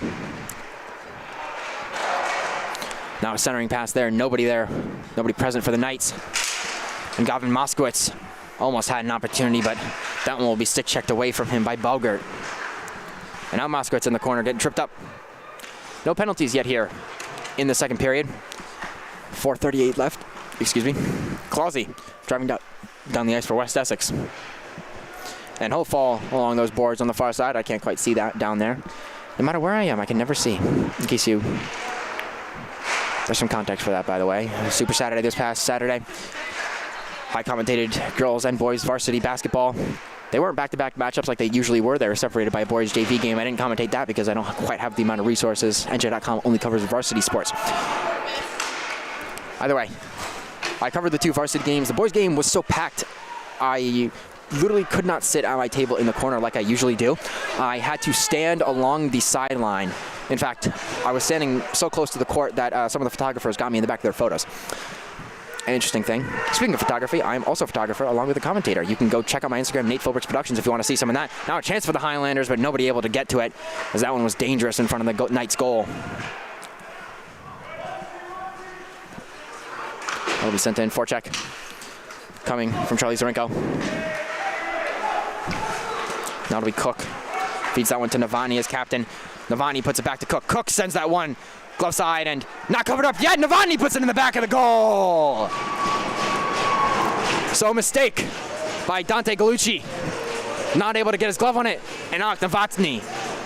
Now a centering pass there. Nobody there. Nobody present for the Knights. And Gavin Moskowitz almost had an opportunity, but that one will be stick checked away from him by Bogert. And now Moskowitz in the corner getting tripped up. No penalties yet here in the second period. 4:38 left. Excuse me. Clausey driving down the ice for West Essex. And he'll fall along those boards on the far side. I can't quite see that down there. No matter where I am, I can never see. In case you... There's some context for that, by the way. Super Saturday this past Saturday. I commentated girls and boys varsity basketball. They weren't back-to-back matchups like they usually were. They were separated by a boys JV game. I didn't commentate that because I don't quite have the amount of resources. NJ.com only covers varsity sports. Either way, I covered the two varsity games. The boys game was so packed, I literally could not sit at my table in the corner like I usually do. I had to stand along the sideline. In fact, I was standing so close to the court that some of the photographers got me in the back of their photos. An interesting thing. Speaking of photography, I'm also a photographer along with a commentator. You can go check out my Instagram, Nate Philbrooks Productions, if you want to see some of that. Now a chance for the Highlanders, but nobody able to get to it, as that one was dangerous in front of the Knights' goal. That'll be sent in, forecheck. Coming from Charlie Zarenko. Now it'll be Cook. Feeds that one to Navani as captain. Navani puts it back to Cook. Cook sends that one glove side and not covered up yet. Navani puts it in the back of the goal. So a mistake by Dante Galucci. Not able to get his glove on it. And Alec Novotny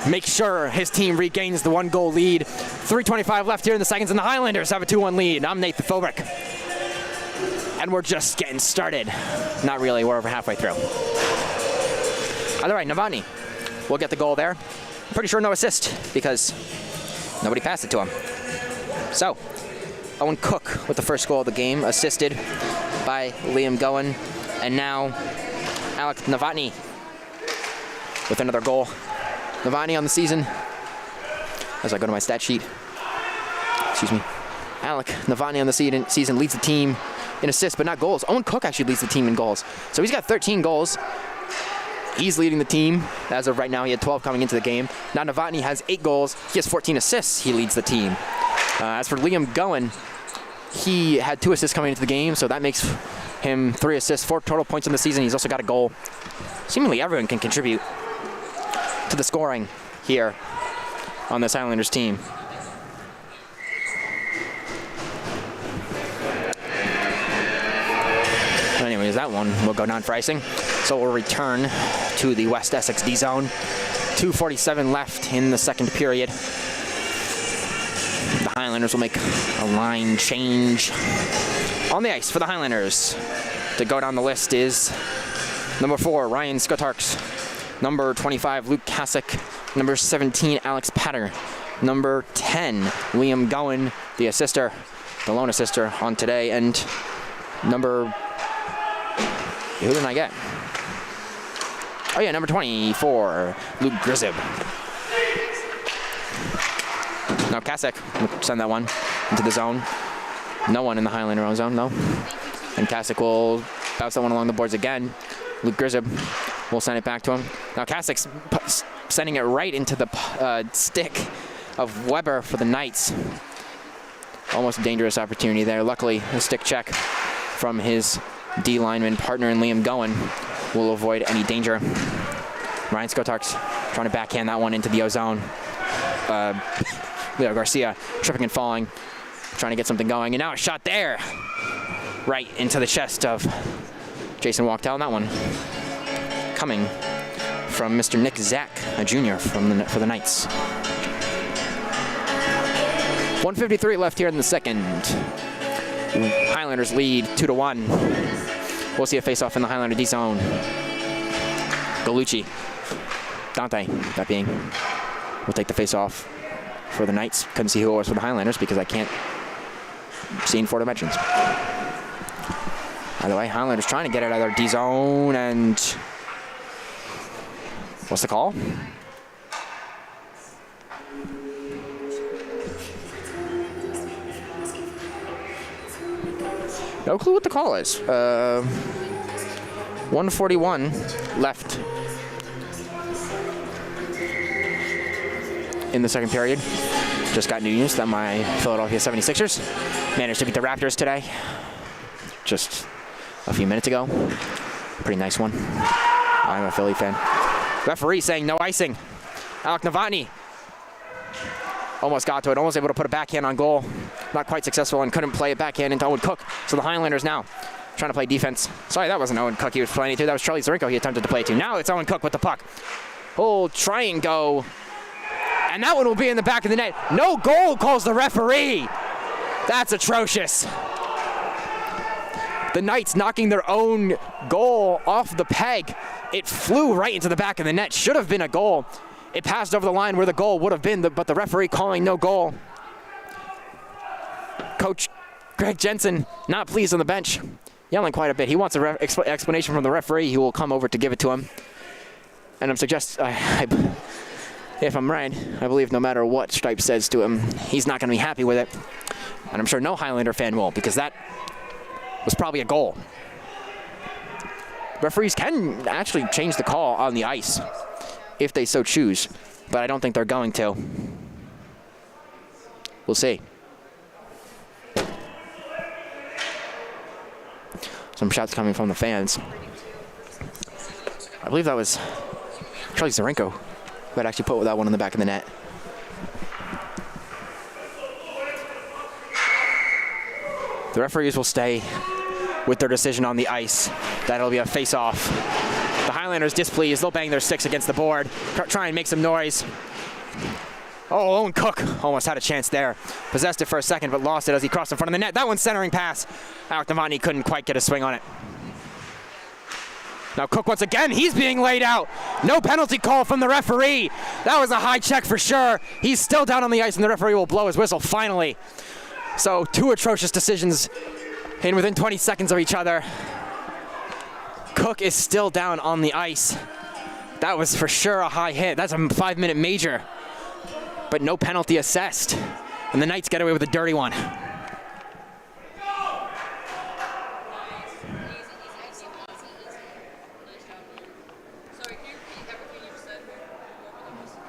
makes sure his team regains the 1-goal lead. 3:25 left here in the seconds, and the Highlanders have a 2-1 lead. I'm Nathan Philbrick. And we're just getting started. Not really, we're over halfway through. Either way, Navani will get the goal there. Pretty sure no assist because nobody passed it to him. So, Owen Cook with the first goal of the game, assisted by Liam Goen. And now, Alec Novotny with another goal. Navani on the season, as I go to my stat sheet, excuse me, Alec Navani on the season leads the team in assists, but not goals. Owen Cook actually leads the team in goals. So he's got 13 goals. He's leading the team. As of right now, he had 12 coming into the game. Now Navani has 8 goals. He has 14 assists. He leads the team. As for Liam Gowen, he had 2 assists coming into the game, so that makes him 3 assists, 4 total points in the season. He's also got a goal. Seemingly everyone can contribute to the scoring here on this Highlanders team. Anyways, that one will go down for icing. So we'll return to the West Essex D zone. 2:47 left in the second period. The Highlanders will make a line change on the ice for the Highlanders. To go down the list is number 4, Ryan Skotarks. Number 25, Luke Kasich. Number 17, Alex Patter. Number 10, Liam Gowen, the assister, the lone assister on today. And number, who did I get? Oh yeah, number 24, Luke Grizib. Now Kasich will send that one into the zone. No one in the Highlander own zone, no. And Kasich will bounce that one along the boards again. Luke Grizib will send it back to him. Now Kasich's sending it right into the stick of Weber for the Knights. Almost a dangerous opportunity there. Luckily, a stick check from his D lineman partner in Liam Gowen will avoid any danger. Ryan Skotarks trying to backhand that one into the O-zone. Leo Garcia tripping and falling, trying to get something going. And now a shot there, right into the chest of Jason Wachtel. And that one coming from Mr. Nick Zach, a junior for the Knights. 1:53 left here in the second. Highlanders lead 2-1. We'll see a face-off in the Highlander D zone. Galucci, Dante, that being, will take the face-off for the Knights. Couldn't see who it was for the Highlanders because I can't see in 4 dimensions. Either way, Highlanders trying to get it out of their D zone, and what's the call? No clue what the call is. 1:41 left in the second period. Just got news that my Philadelphia 76ers managed to beat the Raptors today. Just a few minutes ago. Pretty nice one. I'm a Philly fan. Referee saying no icing. Alec Navani almost got to it, almost able to put a backhand on goal. Not quite successful and couldn't play it backhand into Owen Cook. So the Highlanders now trying to play defense. Sorry, that wasn't Owen Cook he was playing it to. That was Charlie Zarinko he attempted to play it to. Now it's Owen Cook with the puck. Oh, try and go. And that one will be in the back of the net. No goal, calls the referee. That's atrocious. The Knights knocking their own goal off the peg. It flew right into the back of the net. Should have been a goal. It passed over the line where the goal would have been, but the referee calling no goal. Coach Greg Jensen not pleased on the bench, yelling quite a bit. He wants an explanation from the referee. He will come over to give it to him. And I'm suggesting, if I'm right, I believe no matter what Stipe says to him, he's not going to be happy with it. And I'm sure no Highlander fan will, because that was probably a goal. Referees can actually change the call on the ice if they so choose, but I don't think they're going to. We'll see. Some shots coming from the fans. I believe that was Charlie Zarinko who had actually put that one in the back of the net. The referees will stay with their decision on the ice. That'll be a face-off. The Highlanders displeased. They'll bang their sticks against the board, try and make some noise. Oh, Owen Cook almost had a chance there. Possessed it for a second, but lost it as he crossed in front of the net. That one's centering pass. Alec Navani couldn't quite get a swing on it. Now Cook once again, he's being laid out. No penalty call from the referee. That was a high check for sure. He's still down on the ice, and the referee will blow his whistle finally. So 2 atrocious decisions in within 20 seconds of each other. Cook is still down on the ice. That was for sure a high hit. That's a 5-minute major, but no penalty assessed. And the Knights get away with a dirty one.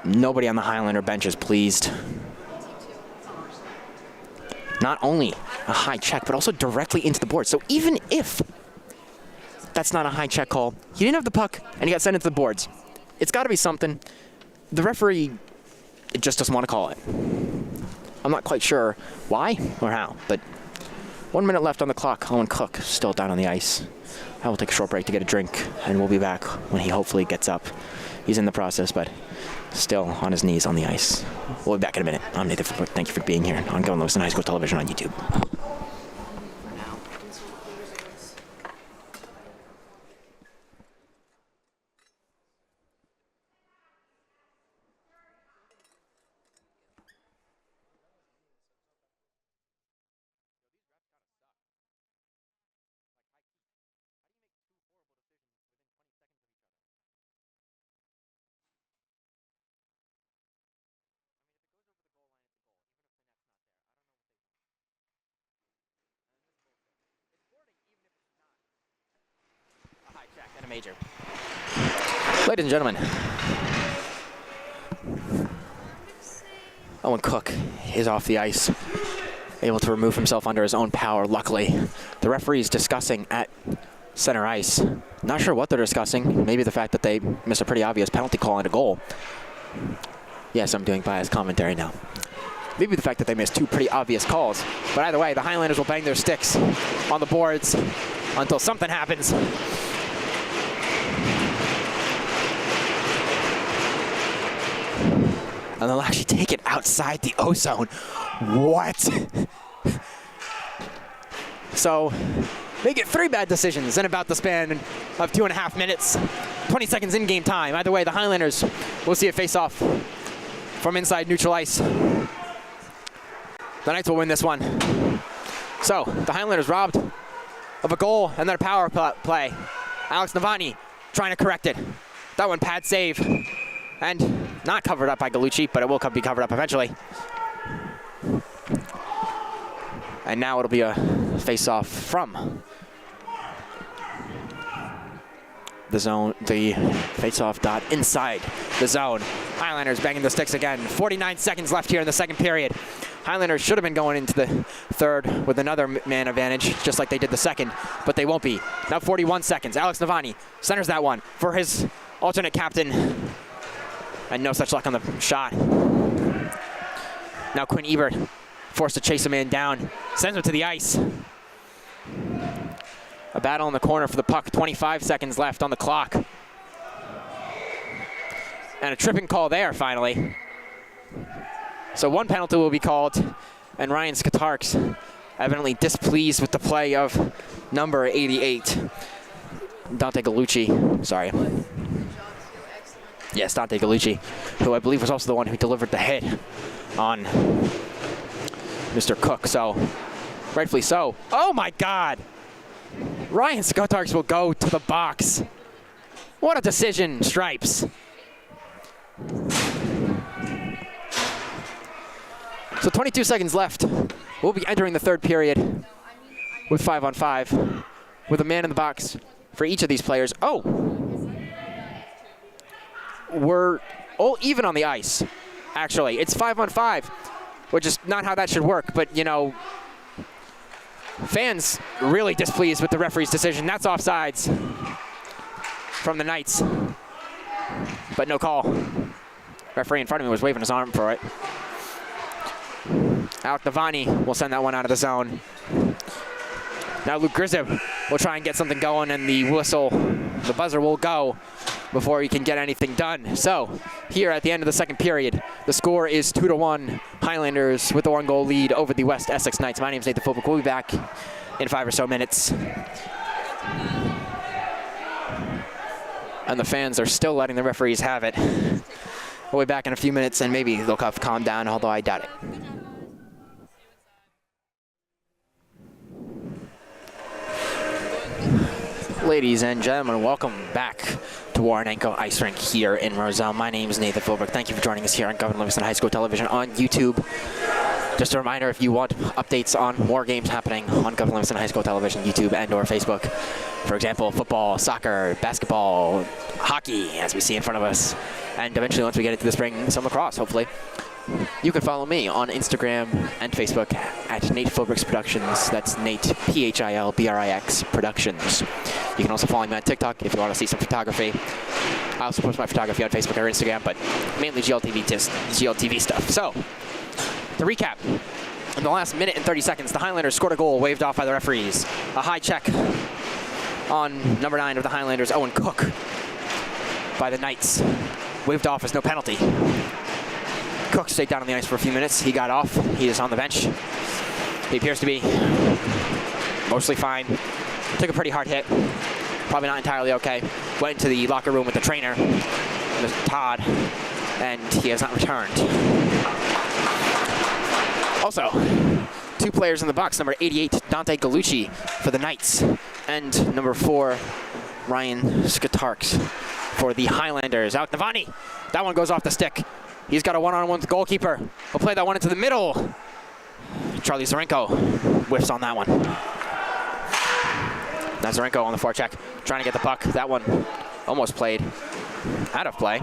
Nobody on the Highlander bench is pleased. Not only a high check, but also directly into the board. So even if that's not a high check call, he didn't have the puck and he got sent into the boards. It's got to be something. The referee just doesn't want to call it. I'm not quite sure why or how, but 1 minute left on the clock. Owen Cook still down on the ice. I will take a short break to get a drink, and we'll be back when he hopefully gets up. He's in the process, but still on his knees on the ice. We'll be back in a minute. I'm Nathan Foote. Thank you for being here on Going Lewiston High School Television on YouTube. And a major. Ladies and gentlemen, Owen Cook is off the ice, able to remove himself under his own power, luckily. The referee's discussing at center ice. Not sure what they're discussing. Maybe the fact that they missed a pretty obvious penalty call and a goal. Yes, I'm doing biased commentary now. Maybe the fact that they missed two pretty obvious calls. But either way, the Highlanders will bang their sticks on the boards until something happens. And they'll actually take it outside the O-zone. What? So they get 3 bad decisions in about the span of 2.5 minutes. 20 seconds in game time. Either way, the Highlanders will see a face-off from inside neutral ice. The Knights will win this one. So the Highlanders robbed of a goal and then a power play. Alex Navani trying to correct it. That one pad save. And not covered up by Gallucci, but it will be covered up eventually. And now it'll be a face-off from the zone, the face-off dot inside the zone. Highlanders banging the sticks again. 49 seconds left here in the second period. Highlanders should have been going into the third with another man advantage, just like they did the second, but they won't be. Now 41 seconds. Alex Navani centers that one for his alternate captain. And no such luck on the shot. Now Quinn Ebert forced to chase a man down. Sends him to the ice. A battle in the corner for the puck. 25 seconds left on the clock. And a tripping call there, finally. So one penalty will be called. And Ryan Skatarks evidently displeased with the play of number 88. Dante Gallucci. Sorry. Yes, Dante Gallucci, who I believe was also the one who delivered the hit on Mr. Cook. So, rightfully so. Oh my God! Ryan Skatarks will go to the box. What a decision, Stripes. So 22 seconds left. We'll be entering the third period with 5-on-5 with a man in the box for each of these players. Oh! We're all even on the ice, actually. It's 5-on-5, which is not how that should work. But, you know, fans really displeased with the referee's decision. That's offsides from the Knights. But no call. Referee in front of me was waving his arm for it. Alec Navani will send that one out of the zone. Now Luke Grizib will try and get something going, and the whistle, the buzzer will go before he can get anything done. So here at the end of the second period, the score is 2-1. Highlanders with a 1-goal lead over the West Essex Knights. My name is Nathan Foote. We'll be back in 5 or so minutes. And the fans are still letting the referees have it. We'll be back in a few minutes, and maybe they'll have calmed down, although I doubt it. Ladies and gentlemen, welcome back to Warrenenko Ice Rink here in Roselle. My name is Nathan Philbrook. Thank you for joining us here on Governor Livingston High School Television on YouTube. Just a reminder, if you want updates on more games happening on Governor Livingston High School Television, YouTube and or Facebook, for example, football, soccer, basketball, hockey, as we see in front of us, and eventually once we get into the spring, some lacrosse, hopefully. You can follow me on Instagram and Facebook at Nate Philbrooks Productions. That's Nate, Philbrix Productions. You can also follow me on TikTok if you want to see some photography. I also post my photography on Facebook or Instagram, but mainly GLTV stuff. So, to recap, in the last minute and 30 seconds, the Highlanders scored a goal waved off by the referees. A high check on number 9 of the Highlanders, Owen Cook, by the Knights. Waved off as no penalty. Cook stayed down on the ice for a few minutes. He got off. He is on the bench. He appears to be mostly fine. Took a pretty hard hit. Probably not entirely okay. Went into the locker room with the trainer, Mr. Todd, and he has not returned. Also, 2 players in the box. Number 88, Dante Gallucci for the Knights, and number 4, Ryan Skatarks for the Highlanders. Out Navani. That one goes off the stick. He's got a one-on-one with the goalkeeper. He'll play that one into the middle. Charlie Zarenko whiffs on that one. Nazarenko on the forecheck, trying to get the puck. That one almost played out of play.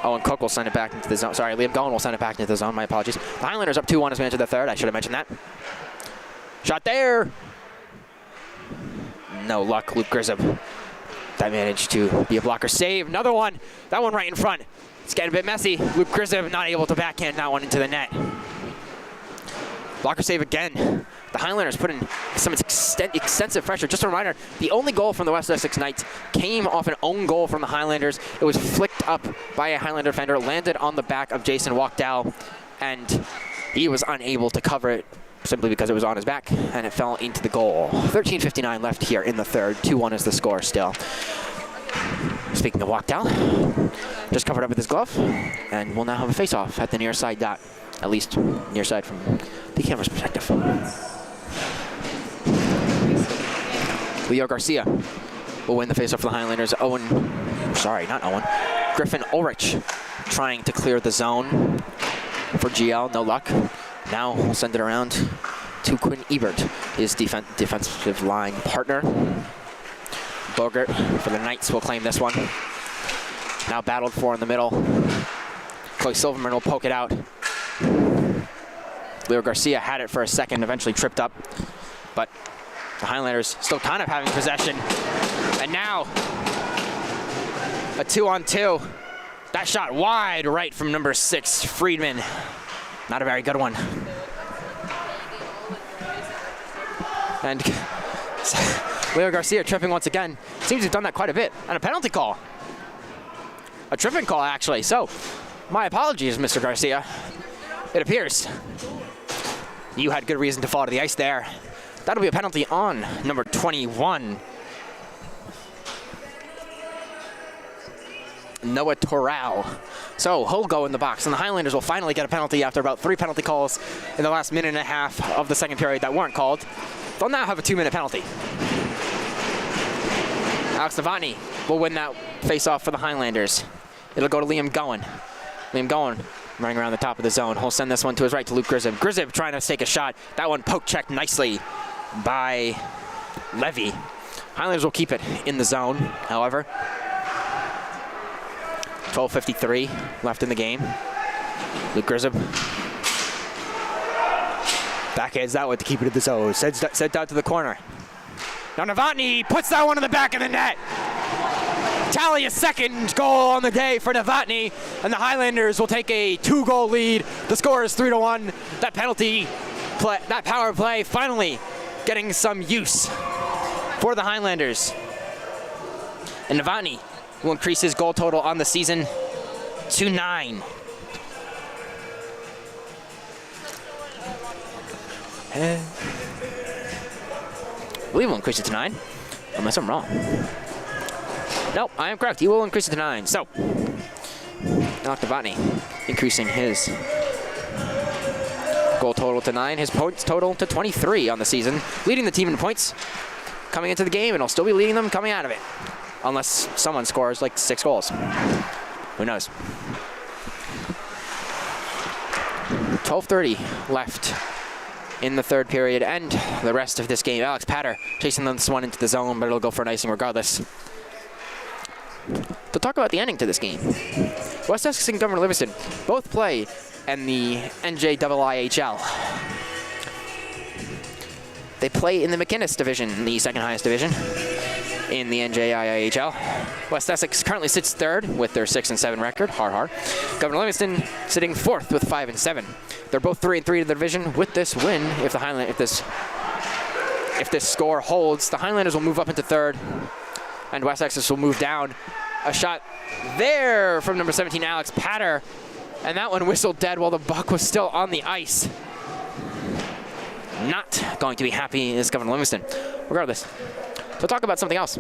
Owen Cook will send it back into the zone. Sorry, Liam Gowan will send it back into the zone. My apologies. The Highlanders up 2-1 as we enter the third. I should have mentioned that. Shot there. No luck. Luke Grissom. That managed to be a blocker save. Another one. That one right in front. It's getting a bit messy. Luke Grissom not able to backhand that one into the net. Blocker save again. The Highlanders put in some extensive pressure. Just a reminder, the only goal from the West Essex Knights came off an own goal from the Highlanders. It was flicked up by a Highlander defender, landed on the back of Jason Walkdow, and he was unable to cover it simply because it was on his back, and it fell into the goal. 13:59 left here in the third. 2-1 is the score still. Speaking of Walkdow, just covered up with his glove, and we'll now have a face-off at the near side dot, at least near side from the camera's perspective. Leo Garcia will win the face-off for the Highlanders. Griffin Ulrich trying to clear the zone for GL, no luck. Now we'll send it around to Quinn Ebert, his defensive line partner. Bogert for the Knights will claim this one. Now battled for in the middle. Chloe Silverman will poke it out. Leo Garcia had it for a second, eventually tripped up, but the Highlanders still kind of having possession. And now, a 2-on-2. That shot wide right from number 6, Friedman. Not a very good one. And Leo Garcia tripping once again. Seems to have done that quite a bit. And a penalty call. A tripping call, actually. So, my apologies, Mr. Garcia. It appears you had good reason to fall to the ice there. That'll be a penalty on number 21. Noah Torral. So he'll go in the box, and the Highlanders will finally get a penalty after about 3 penalty calls in the last minute and a half of the second period that weren't called. They'll now have a 2-minute penalty. Alex Navani will win that face-off for the Highlanders. It'll go to Liam Gowan. Liam Gowan running around the top of the zone. He'll send this one to his right to Luke Grissom. Grissom trying to take a shot. That one poke checked nicely by Levy. Highlanders will keep it in the zone, however. 12:53 left in the game. Luke Grissom backhands that one to keep it in the zone. Sent out to the corner. Now Novotny puts that one in the back of the net. Tally a second goal on the day for Novotny, and the Highlanders will take a 2-goal lead. The score is 3-1. That that power play finally getting some use for the Highlanders. And Novotny will increase his goal total on the season to 9. I believe we'll increase it to 9, unless I'm wrong. Nope, I am correct. He will increase it to 9. So, Alec Novotny increasing his goal total to 9, his points total to 23 on the season, leading the team in points. coming into the game, and he'll still be leading them coming out of it. Unless someone scores like 6 goals. Who knows? 12:30 left in the third period and the rest of this game. Alex Patter chasing this one into the zone, but it'll go for an icing regardless. To talk about the ending to this game, West Essex and Governor Livingston both play in the NJIIHL. They play in the McInnes division, the second highest division in the NJIIHL. West Essex currently sits third with their 6-7 record. Har. Governor Livingston sitting fourth with 5-7. They're both 3-3 to the division. With this win, if this score holds, the Highlanders will move up into third, and West Essex will move down. A shot there from number 17, Alex Patter, and that one whistled dead while the puck was still on the ice. Not going to be happy is Governor Livingston. Regardless, so talk about something else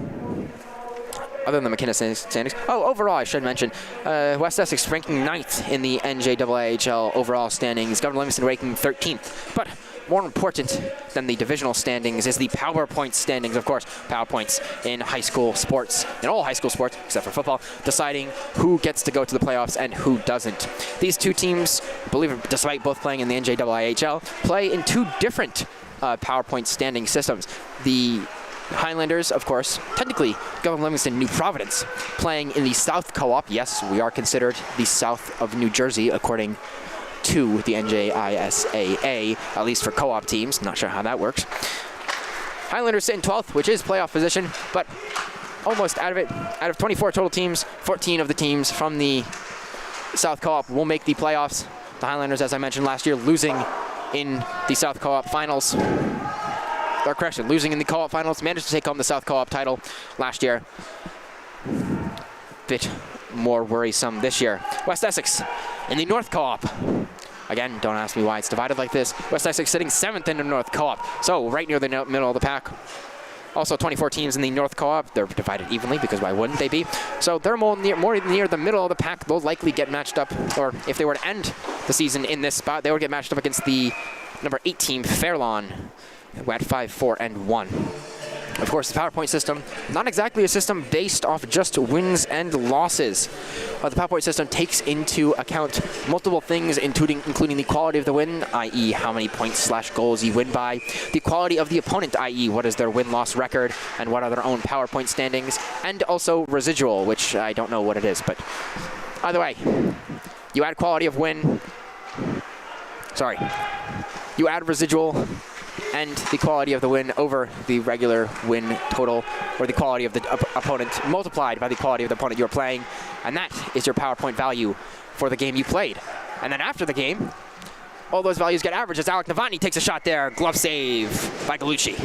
other than the McInnes standings. Oh, overall, I should mention, West Essex ranking 9th in the NJIIHL overall standings. Governor Livingston ranking 13th. But more important than the divisional standings is the power points standings, of course. Power points in high school sports, in all high school sports, except for football, deciding who gets to go to the playoffs and who doesn't. These two teams, despite both playing in the NJIIHL, play in 2 different power point standing systems. The Highlanders, of course, technically Governor Livingston, New Providence, playing in the South Co-op. Yes, we are considered the South of New Jersey according to the NJISAA, at least for co-op teams. Not sure how that works. Highlanders sit in 12th, which is playoff position, but almost out of it. Out of 24 total teams, 14 of the teams from the South Co-op will make the playoffs. The Highlanders, as I mentioned last year, losing in the South Co-op finals. Or correction, losing in the co-op finals, managed to take home the South Co-op title last year. Bit more worrisome this year. West Essex in the North Co-op. Again, don't ask me why it's divided like this. West Essex sitting 7th in the North Co-op, so right near the middle of the pack. Also 24 teams in the North Co-op. They're divided evenly because why wouldn't they be? So they're more near the middle of the pack. They'll likely get matched up, or if they were to end the season in this spot, they would get matched up against the number 8 team, Fairlawn, at 5-4-1. Of course, the PowerPoint system, not exactly a system based off just wins and losses. The PowerPoint system takes into account multiple things, including the quality of the win, i.e. how many points/goals you win by, the quality of the opponent, i.e. what is their win-loss record, and what are their own PowerPoint standings, and also residual, which I don't know what it is, but either way, you add quality of win, you add residual, and the quality of the win over the regular win total, or the quality of the opponent multiplied by the quality of the opponent you're playing, and that is your PowerPoint value for the game you played. And then after the game, all those values get averaged as Alec Novotny takes a shot there. Glove save by Galucci.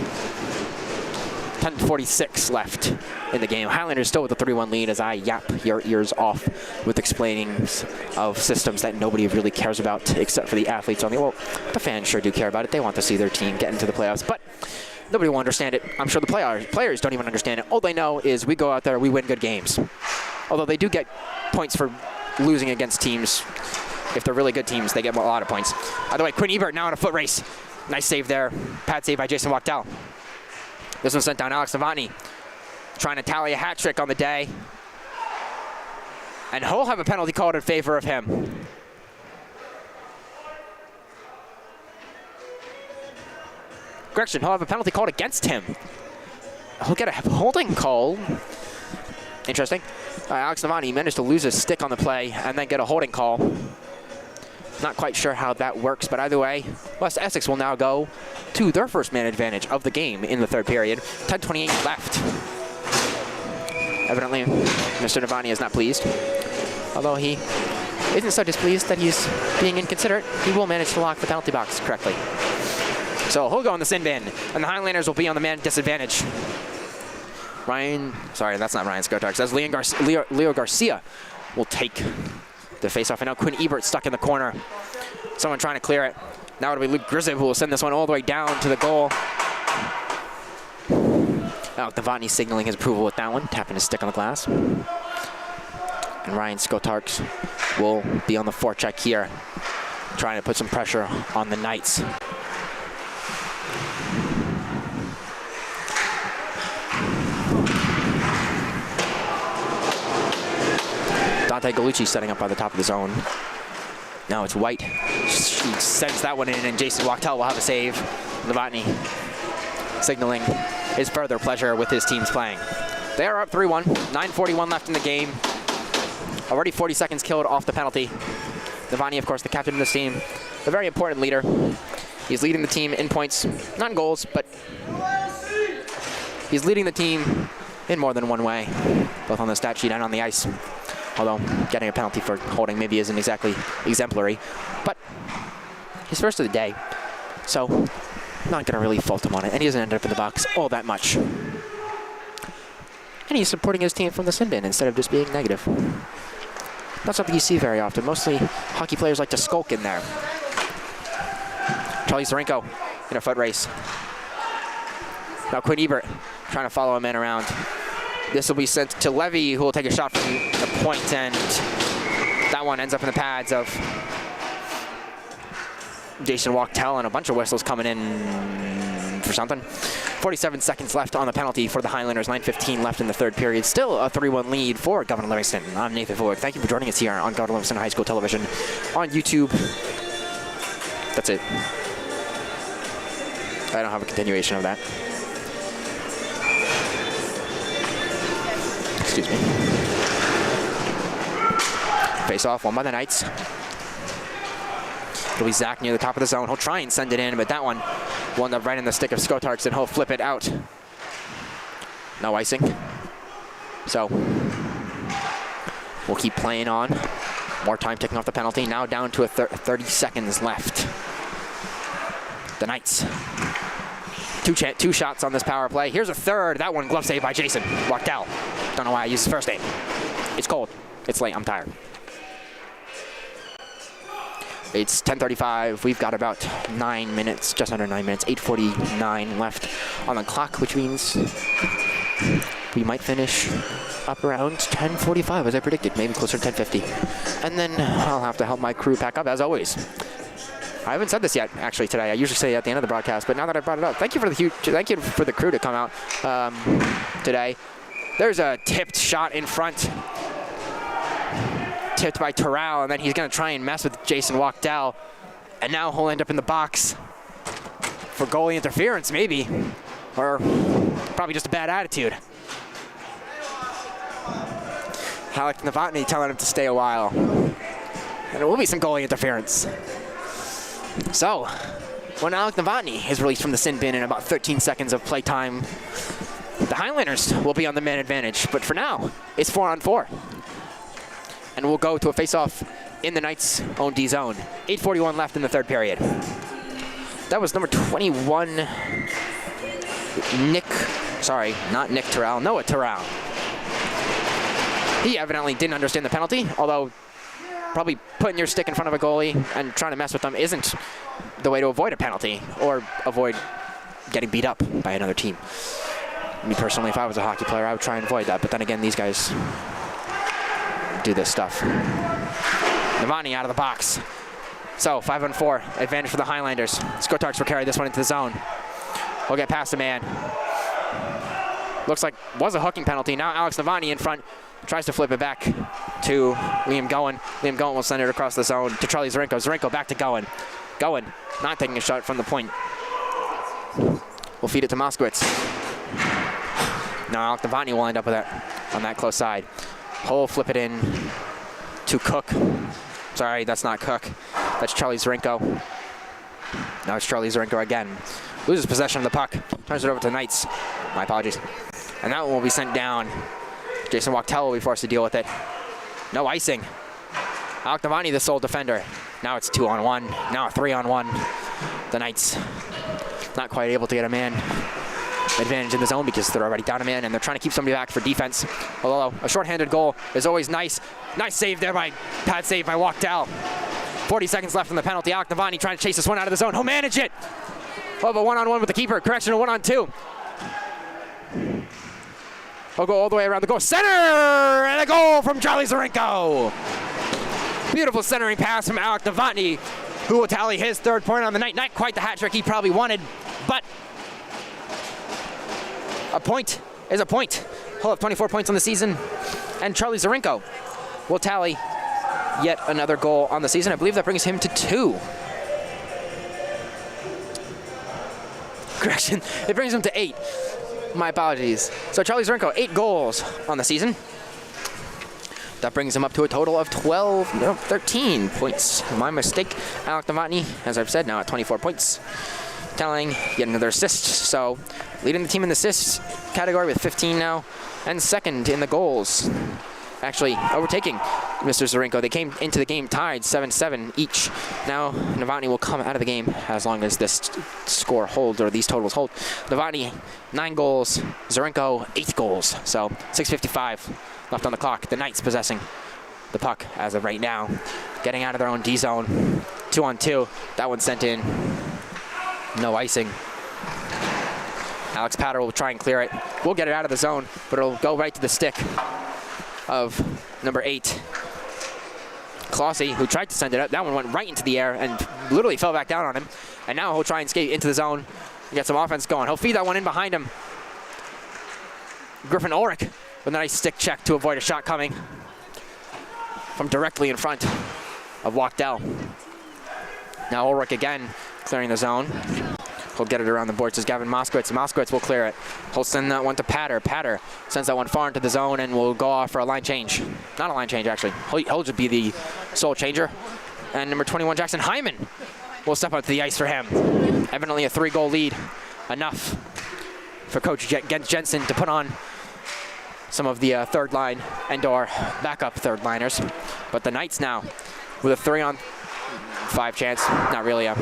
10:46 left in the game. Highlanders still with a 3-1 lead as I yap your ears off with explainings of systems that nobody really cares about except for the athletes on the... Well, the fans sure do care about it. They want to see their team get into the playoffs, but nobody will understand it. I'm sure the players don't even understand it. All they know is we go out there, we win good games. Although they do get points for losing against teams. If they're really good teams, they get a lot of points. By the way, Quinn Ebert now in a foot race. Nice save there. Pad save by Jason Wachtel. This one sent down Alex Novotny, trying to tally a hat trick on the day. And he'll have a penalty called in favor of him. Correction, he'll have a penalty called against him. He'll get a holding call. Interesting. Alex Novotny managed to lose his stick on the play and then get a holding call. Not quite sure how that works, but either way, West Essex will now go to their first man advantage of the game in the third period. 10:28 left. Evidently, Mr. Novotny is not pleased. Although he isn't so displeased that he's being inconsiderate, he will manage to lock the penalty box correctly. So he'll go in the sin bin, and the Highlanders will be on the man disadvantage. That's not Ryan Skotarks. That's Leo Garcia will take the face-off. And now Quinn Ebert stuck in the corner. Someone trying to clear it. Now it'll be Luke Grizib who will send this one all the way down to the goal. Alec Novotny signaling his approval with that one, tapping his stick on the glass. And Ryan Skotarks will be on the forecheck here, trying to put some pressure on the Knights. Devontae Gallucci setting up by the top of the zone. Now it's White. She sends that one in, and Jason Wachtel will have a save. Novotny signaling his further pleasure with his team's playing. They are up 3-1. 9:41 left in the game. Already 40 seconds killed off the penalty. Novotny, of course, the captain of this team, a very important leader. He's leading the team in points, not in goals, but he's leading the team in more than one way, both on the stat sheet and on the ice. Although getting a penalty for holding maybe isn't exactly exemplary, but he's first of the day, so not going to really fault him on it. And he doesn't end up in the box all that much. And he's supporting his team from the sin bin instead of just being negative. Not something you see very often. Mostly hockey players like to skulk in there. Charlie Zarenko in a foot race. Now Quinn Ebert trying to follow a man around. This will be sent to Levy, who will take a shot from the point, and that one ends up in the pads of Jason Wachtel, and a bunch of whistles coming in for something. 47 seconds left on the penalty for the Highlanders. 9:15 left in the third period. Still a 3-1 lead for Governor Livingston. I'm Nathan Fulwick. Thank you for joining us here on Governor Livingston High School Television on YouTube. That's it. I don't have a continuation of that. Excuse me. Face off, won by the Knights. It'll be Zach near the top of the zone. He'll try and send it in, but that one will end up right in the stick of Skotarks, and he'll flip it out. No icing. So we'll keep playing on. More time ticking off the penalty. Now down to 30 seconds left. The Knights. Two shots on this power play. Here's a third. That one glove save by Jason Wachtel. Don't know why I used his first name. It's cold. It's late. I'm tired. It's 10:35. We've got about 9 minutes, just under 9 minutes. 8:49 left on the clock, which means we might finish up around 10:45, as I predicted, maybe closer to 10:50. And then I'll have to help my crew pack up, as always. I haven't said this yet, actually, today. I usually say it at the end of the broadcast, but now that I brought it up, thank you for the crew to come out today. There's a tipped shot in front, tipped by Terrell, and then he's going to try and mess with Jason Wachtel, and now he'll end up in the box for goalie interference, maybe, or probably just a bad attitude. Alec Novotny telling him to stay a while, and it will be some goalie interference. So, when Alec Novotny is released from the sin bin in about 13 seconds of play time, the Highlanders will be on the man advantage. But for now, it's 4-on-4. And we'll go to a face-off in the Knights' own D zone. 8:41 left in the third period. That was number 21, not Nick Terrell, Noah Terrell. He evidently didn't understand the penalty, although probably putting your stick in front of a goalie and trying to mess with them isn't the way to avoid a penalty or avoid getting beat up by another team. Me personally, if I was a hockey player, I would try and avoid that. But then again, these guys do this stuff. Novotny out of the box. So 5-on-4, advantage for the Highlanders. Skotarks will carry this one into the zone. We'll get past the man. Looks like was a hooking penalty. Now Alex Novotny in front. Tries to flip it back to Liam Goen. Liam Goen will send it across the zone to Charlie Zarenko. Zarenko back to Goen. Goen not taking a shot from the point. We'll feed it to Moskowitz. Now Alec Novotny will end up with that on that close side. He'll flip it in to Cook. Sorry, that's not Cook. That's Charlie Zarenko. Now it's Charlie Zarenko again. Loses possession of the puck. Turns it over to the Knights. My apologies. And that one will be sent down. Jason Wachtel will be forced to deal with it. No icing. Alec Novotny, the sole defender. Now it's 2-on-1. Now a 3-on-1. The Knights not quite able to get a man advantage in the zone because they're already down a man and they're trying to keep somebody back for defense. Although a shorthanded goal is always nice. Nice save there by pad save by Wachtel. 40 seconds left on the penalty. Alec Novotny trying to chase this one out of the zone. He'll manage it. Oh, but 1-on-1 with the keeper. Correction, a 1-on-2. He'll go all the way around the goal center, and a goal from Charlie Zarenko. Beautiful centering pass from Alec Novotny, who will tally his third point on the night. Not quite the hat trick he probably wanted, but a point is a point. He'll have 24 points on the season, and Charlie Zarenko will tally yet another goal on the season. I believe that brings him to 2. Correction, it brings him to 8. My apologies. So Charlie Zarenko, 8 goals on the season. That brings him up to a total of 13 points. My mistake. Alec Novotny, as I've said, now at 24 points. Tallying yet another assist. So leading the team in the assists category with 15 now. And second in the goals. Actually overtaking Mr. Zarenko. They came into the game tied 7-7 each. Now Novotny will come out of the game as long as this score holds, or these totals hold. Novotny, 9 goals. Zarenko, 8 goals. So 6:55 left on the clock. The Knights possessing the puck as of right now. Getting out of their own D zone. 2-on-2. That one sent in. No icing. Alex Patter will try and clear it. We'll get it out of the zone, but it'll go right to the stick of number 8. Klossy, who tried to send it up. That one went right into the air and literally fell back down on him. And now he'll try and skate into the zone and get some offense going. He'll feed that one in behind him. Griffin Ulrich with a nice stick check to avoid a shot coming from directly in front of Wachtell. Now Ulrich again clearing the zone. He'll get it around the boards as Gavin Moskowitz. Moskowitz will clear it. He'll send that one to Patter. Patter sends that one far into the zone and will go off for a line change. Not a line change, actually. He'll just be the sole changer. And number 21, Jackson Hyman, will step onto the ice for him. Evidently a 3-goal lead. Enough for Coach Jensen to put on some of the third line and/or backup third liners. But the Knights now with a 3-on-5 chance. Not really a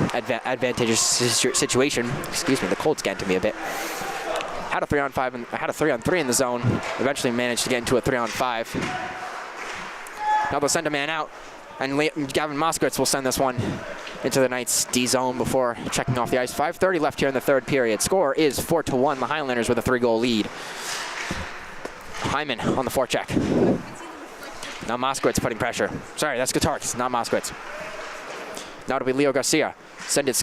advantageous situation. Excuse me, the cold's getting to me a bit. Had a 3-on-5 and had a 3-on-3 in the zone. Eventually managed to get into a 3-on-5. Now they'll send a man out, and Gavin Moskowitz will send this one into the Knights D zone before checking off the ice. 5:30 left here in the third period. Score is 4-1. The Highlanders with a 3-goal lead. Hyman on the forecheck. Now Moskowitz putting pressure. Sorry, that's Skatarks, not Moskowitz. Now it'll be Leo Garcia. Sending it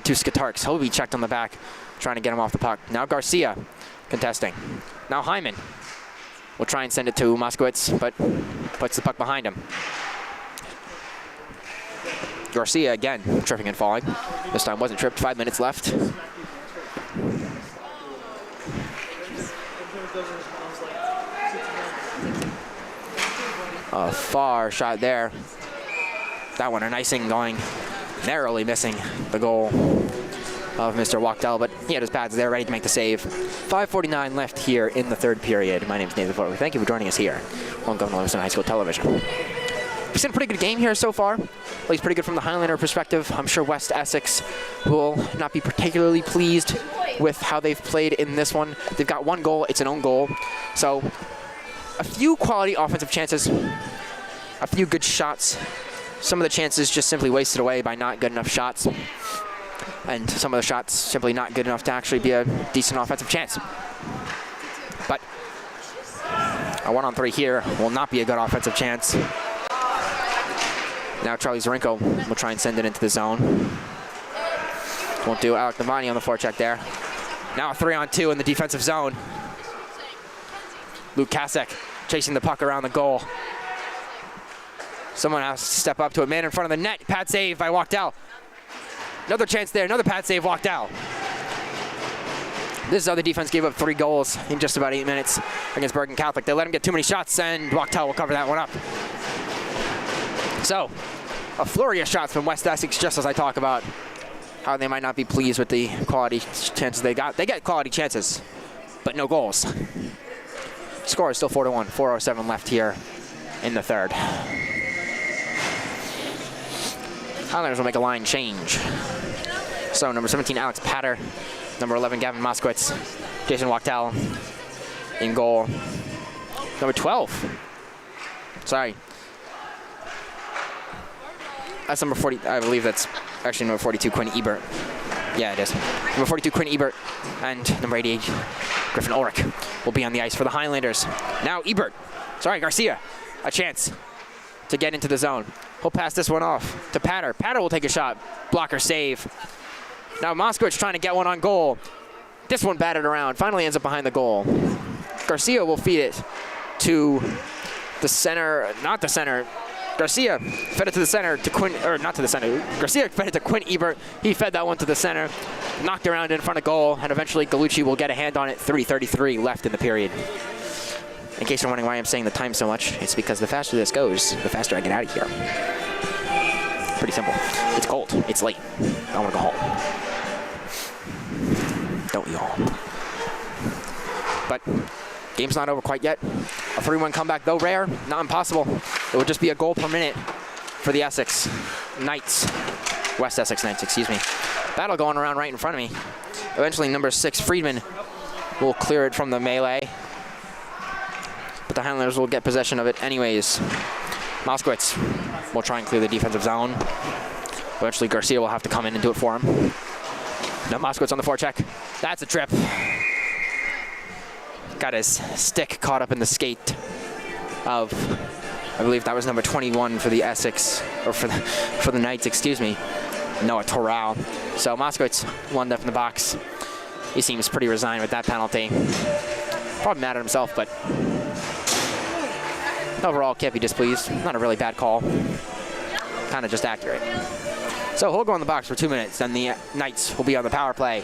to Skatarks. He'll be checked on the back, trying to get him off the puck. Now Garcia contesting. Now Hyman will try and send it to Moskowitz, but puts the puck behind him. Garcia again, tripping and falling. This time wasn't tripped. 5 minutes left. A far shot there. That one, an icing going, narrowly missing the goal of Mr. Wachtell, but he had his pads there ready to make the save. 5:49 left here in the third period. My name is Nathan Forward. Thank you for joining us here on Governor Livingston High School Television. We've seen a pretty good game here so far. At least pretty good from the Highlander perspective. I'm sure West Essex will not be particularly pleased with how they've played in this one. They've got 1 goal. It's an own goal. So a few quality offensive chances, a few good shots. Some of the chances just simply wasted away by not good enough shots. And some of the shots simply not good enough to actually be a decent offensive chance. But a 1-on-3 here will not be a good offensive chance. Now Charlie Zarenko will try and send it into the zone. Won't do. Alec Novotny on the forecheck there. Now a 3-on-2 in the defensive zone. Luke Kasek chasing the puck around the goal. Someone has to step up to a man in front of the net. Pad save by Wachtell. Another chance there. Another pad save, Wachtell. This is how the defense gave up 3 goals in just about 8 minutes against Bergen Catholic. They let him get too many shots, and Wachtell will cover that one up. So, a flurry of shots from West Essex, just as I talk about how they might not be pleased with the quality chances they got. They get quality chances, but no goals. Score is still 4-1. 4:07 left here in the third. Highlanders will make a line change. So number 17, Alex Patter. Number 11, Gavin Moskowitz. Jason Wachtell in goal. Number 12. Sorry. That's number 40. I believe that's actually number 42, Quinn Ebert. Yeah, it is. Number 42, Quinn Ebert. And number 88, Griffin Ulrich will be on the ice for the Highlanders. Now Ebert. Sorry, Garcia. A chance to get into the zone. He'll pass this one off to Patter. Patter will take a shot. Blocker save. Now Moskowitz trying to get one on goal. This one batted around. Finally ends up behind the goal. Garcia will feed it to the center, not the center. Garcia fed it to the center to Quinn, or not to the center. Garcia fed it to Quinn Ebert. He fed that one to the center, knocked around in front of goal, and eventually Gallucci will get a hand on it. 3:33 left in the period. In case you're wondering why I'm saying the time so much, it's because the faster this goes, the faster I get out of here. Pretty simple. It's cold. It's late. I want to go home. Don't you all? But game's not over quite yet. A 3-1 comeback, though rare, not impossible. It would just be a goal per minute for the Essex Knights. West Essex Knights, excuse me. Battle going around right in front of me. Eventually, number 6, Friedman, will clear it from the melee. But the Highlanders will get possession of it anyways. Moskowitz will try and clear the defensive zone. Eventually, Garcia will have to come in and do it for him. Now Moskowitz on the forecheck. That's a trip. Got his stick caught up in the skate of, I believe that was number 21 for the Essex, or for the Knights, excuse me, Noah Torrao. So Moskowitz, one left in the box. He seems pretty resigned with that penalty. Probably mad at himself, but overall can't be displeased. Not a really bad call. Kind of just accurate. So he'll go in the box for 2 minutes, and the Knights will be on the power play.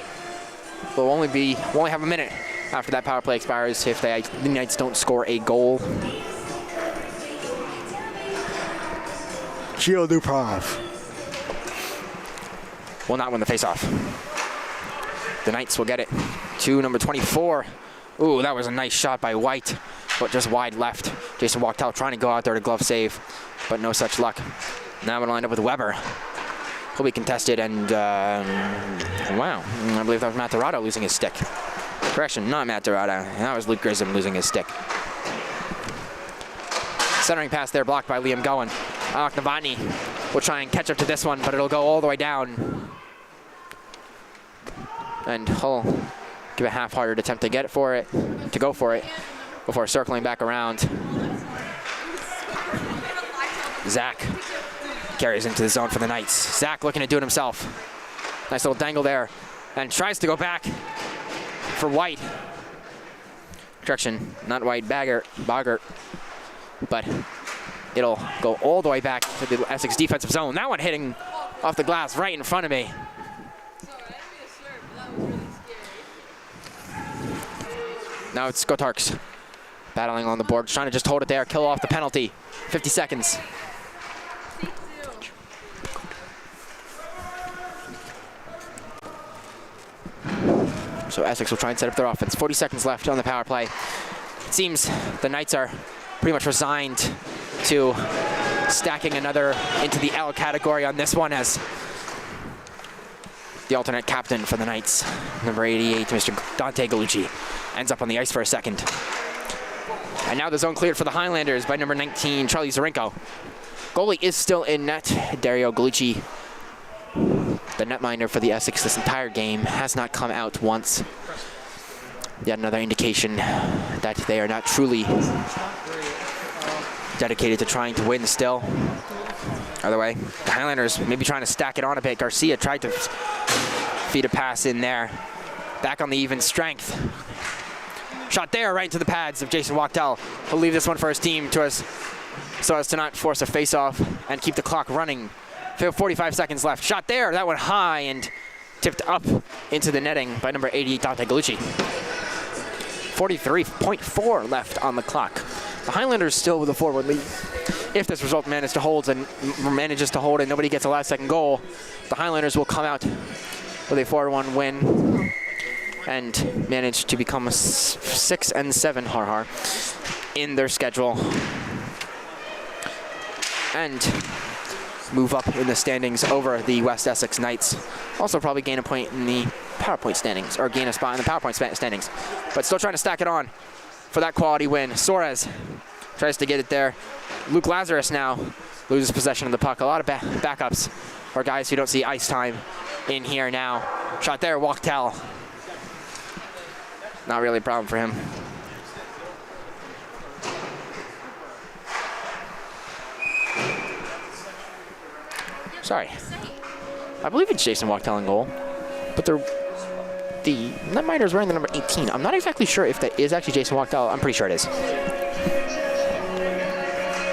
We'll only have a minute after that power play expires if the Knights don't score a goal. Gio Duprov will not win the faceoff. The Knights will get it to number 24. Ooh, that was a nice shot by White, but just wide left. Jason Wachtel trying to go out there to glove save, but no such luck. Now we'll end up with Weber. He'll be contested, and wow, I believe that was Matt Dorado losing his stick. Correction, not Matt Dorado. That was Luke Grissom losing his stick. Centering pass there blocked by Liam Gowan. Alec Novotny will try and catch up to this one, but it'll go all the way down. And he'll give a half-hearted attempt to go for it, before circling back around. Zach carries into the zone for the Knights. Zach looking to do it himself. Nice little dangle there, and tries to go back for White. Correction, not White, Boggart. But it'll go all the way back to the Essex defensive zone. That one hitting off the glass right in front of me. Now it's Gotarks battling on the board, trying to just hold it there, kill off the penalty. 50 seconds. So Essex will try and set up their offense. 40 seconds left on the power play. It seems the Knights are pretty much resigned to stacking another into the L category on this one, as the alternate captain for the Knights, number 88, Mr. Dante Gallucci, ends up on the ice for a second. And now the zone cleared for the Highlanders by number 19, Charlie Zarenko. Goalie is still in net. Dario Gallucci, the netminder for the Essex this entire game, has not come out once. Yet another indication that they are not truly dedicated to trying to win still. Either way, the Highlanders maybe trying to stack it on a bit. Garcia tried to feed a pass in there. Back on the even strength. Shot there right into the pads of Jason Wachtel. He'll leave this one for his team so as to not force a face-off and keep the clock running. 45 seconds left. Shot there. That went high and tipped up into the netting by number 88, Dante Gallucci. 43.4 left on the clock. The Highlanders still with a forward lead. If this result manages to hold and nobody gets a last-second goal, the Highlanders will come out with a 4-1 win and manage to become a 6-7 in their schedule and move up in the standings over the West Essex Knights. Also probably gain a point in the PowerPoint standings, or gain a spot in the PowerPoint standings. But still trying to stack it on for that quality win. Suarez tries to get it there. Luke Lazarus now loses possession of the puck. A lot of backups, or guys who don't see ice time in here now. Shot there, Wachtel. Not really a problem for him. Sorry. I believe it's Jason Wachtel in goal, but the netminder is wearing the number 18. I'm not exactly sure if that is actually Jason Wachtel. I'm pretty sure it is.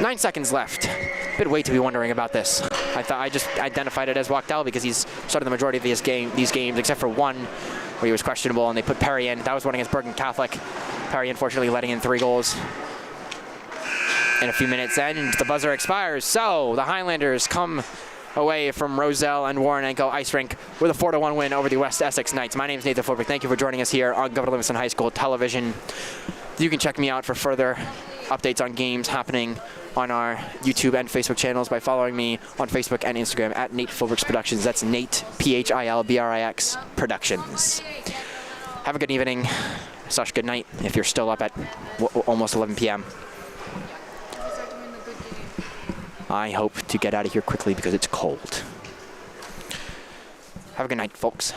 9 seconds left. Bit wait to be wondering about this. I just identified it as Wachtell because he's started the majority of these games, except for one where he was questionable, and they put Perry in. That was one against Bergen Catholic. Perry, unfortunately, letting in 3 goals in a few minutes, and the buzzer expires. So the Highlanders come away from Roselle and Warrenenko Ice Rink with a 4-1 win over the West Essex Knights. My name is Nathan Fulbright. Thank you for joining us here on Governor Livingston High School Television. You can check me out for further updates on games happening on our YouTube and Facebook channels by following me on Facebook and Instagram at Nate Philbricks Productions. That's Nate, Philbrix Productions. Have a good evening / good night if you're still up at almost 11 p.m. I hope to get out of here quickly because it's cold. Have a good night, folks.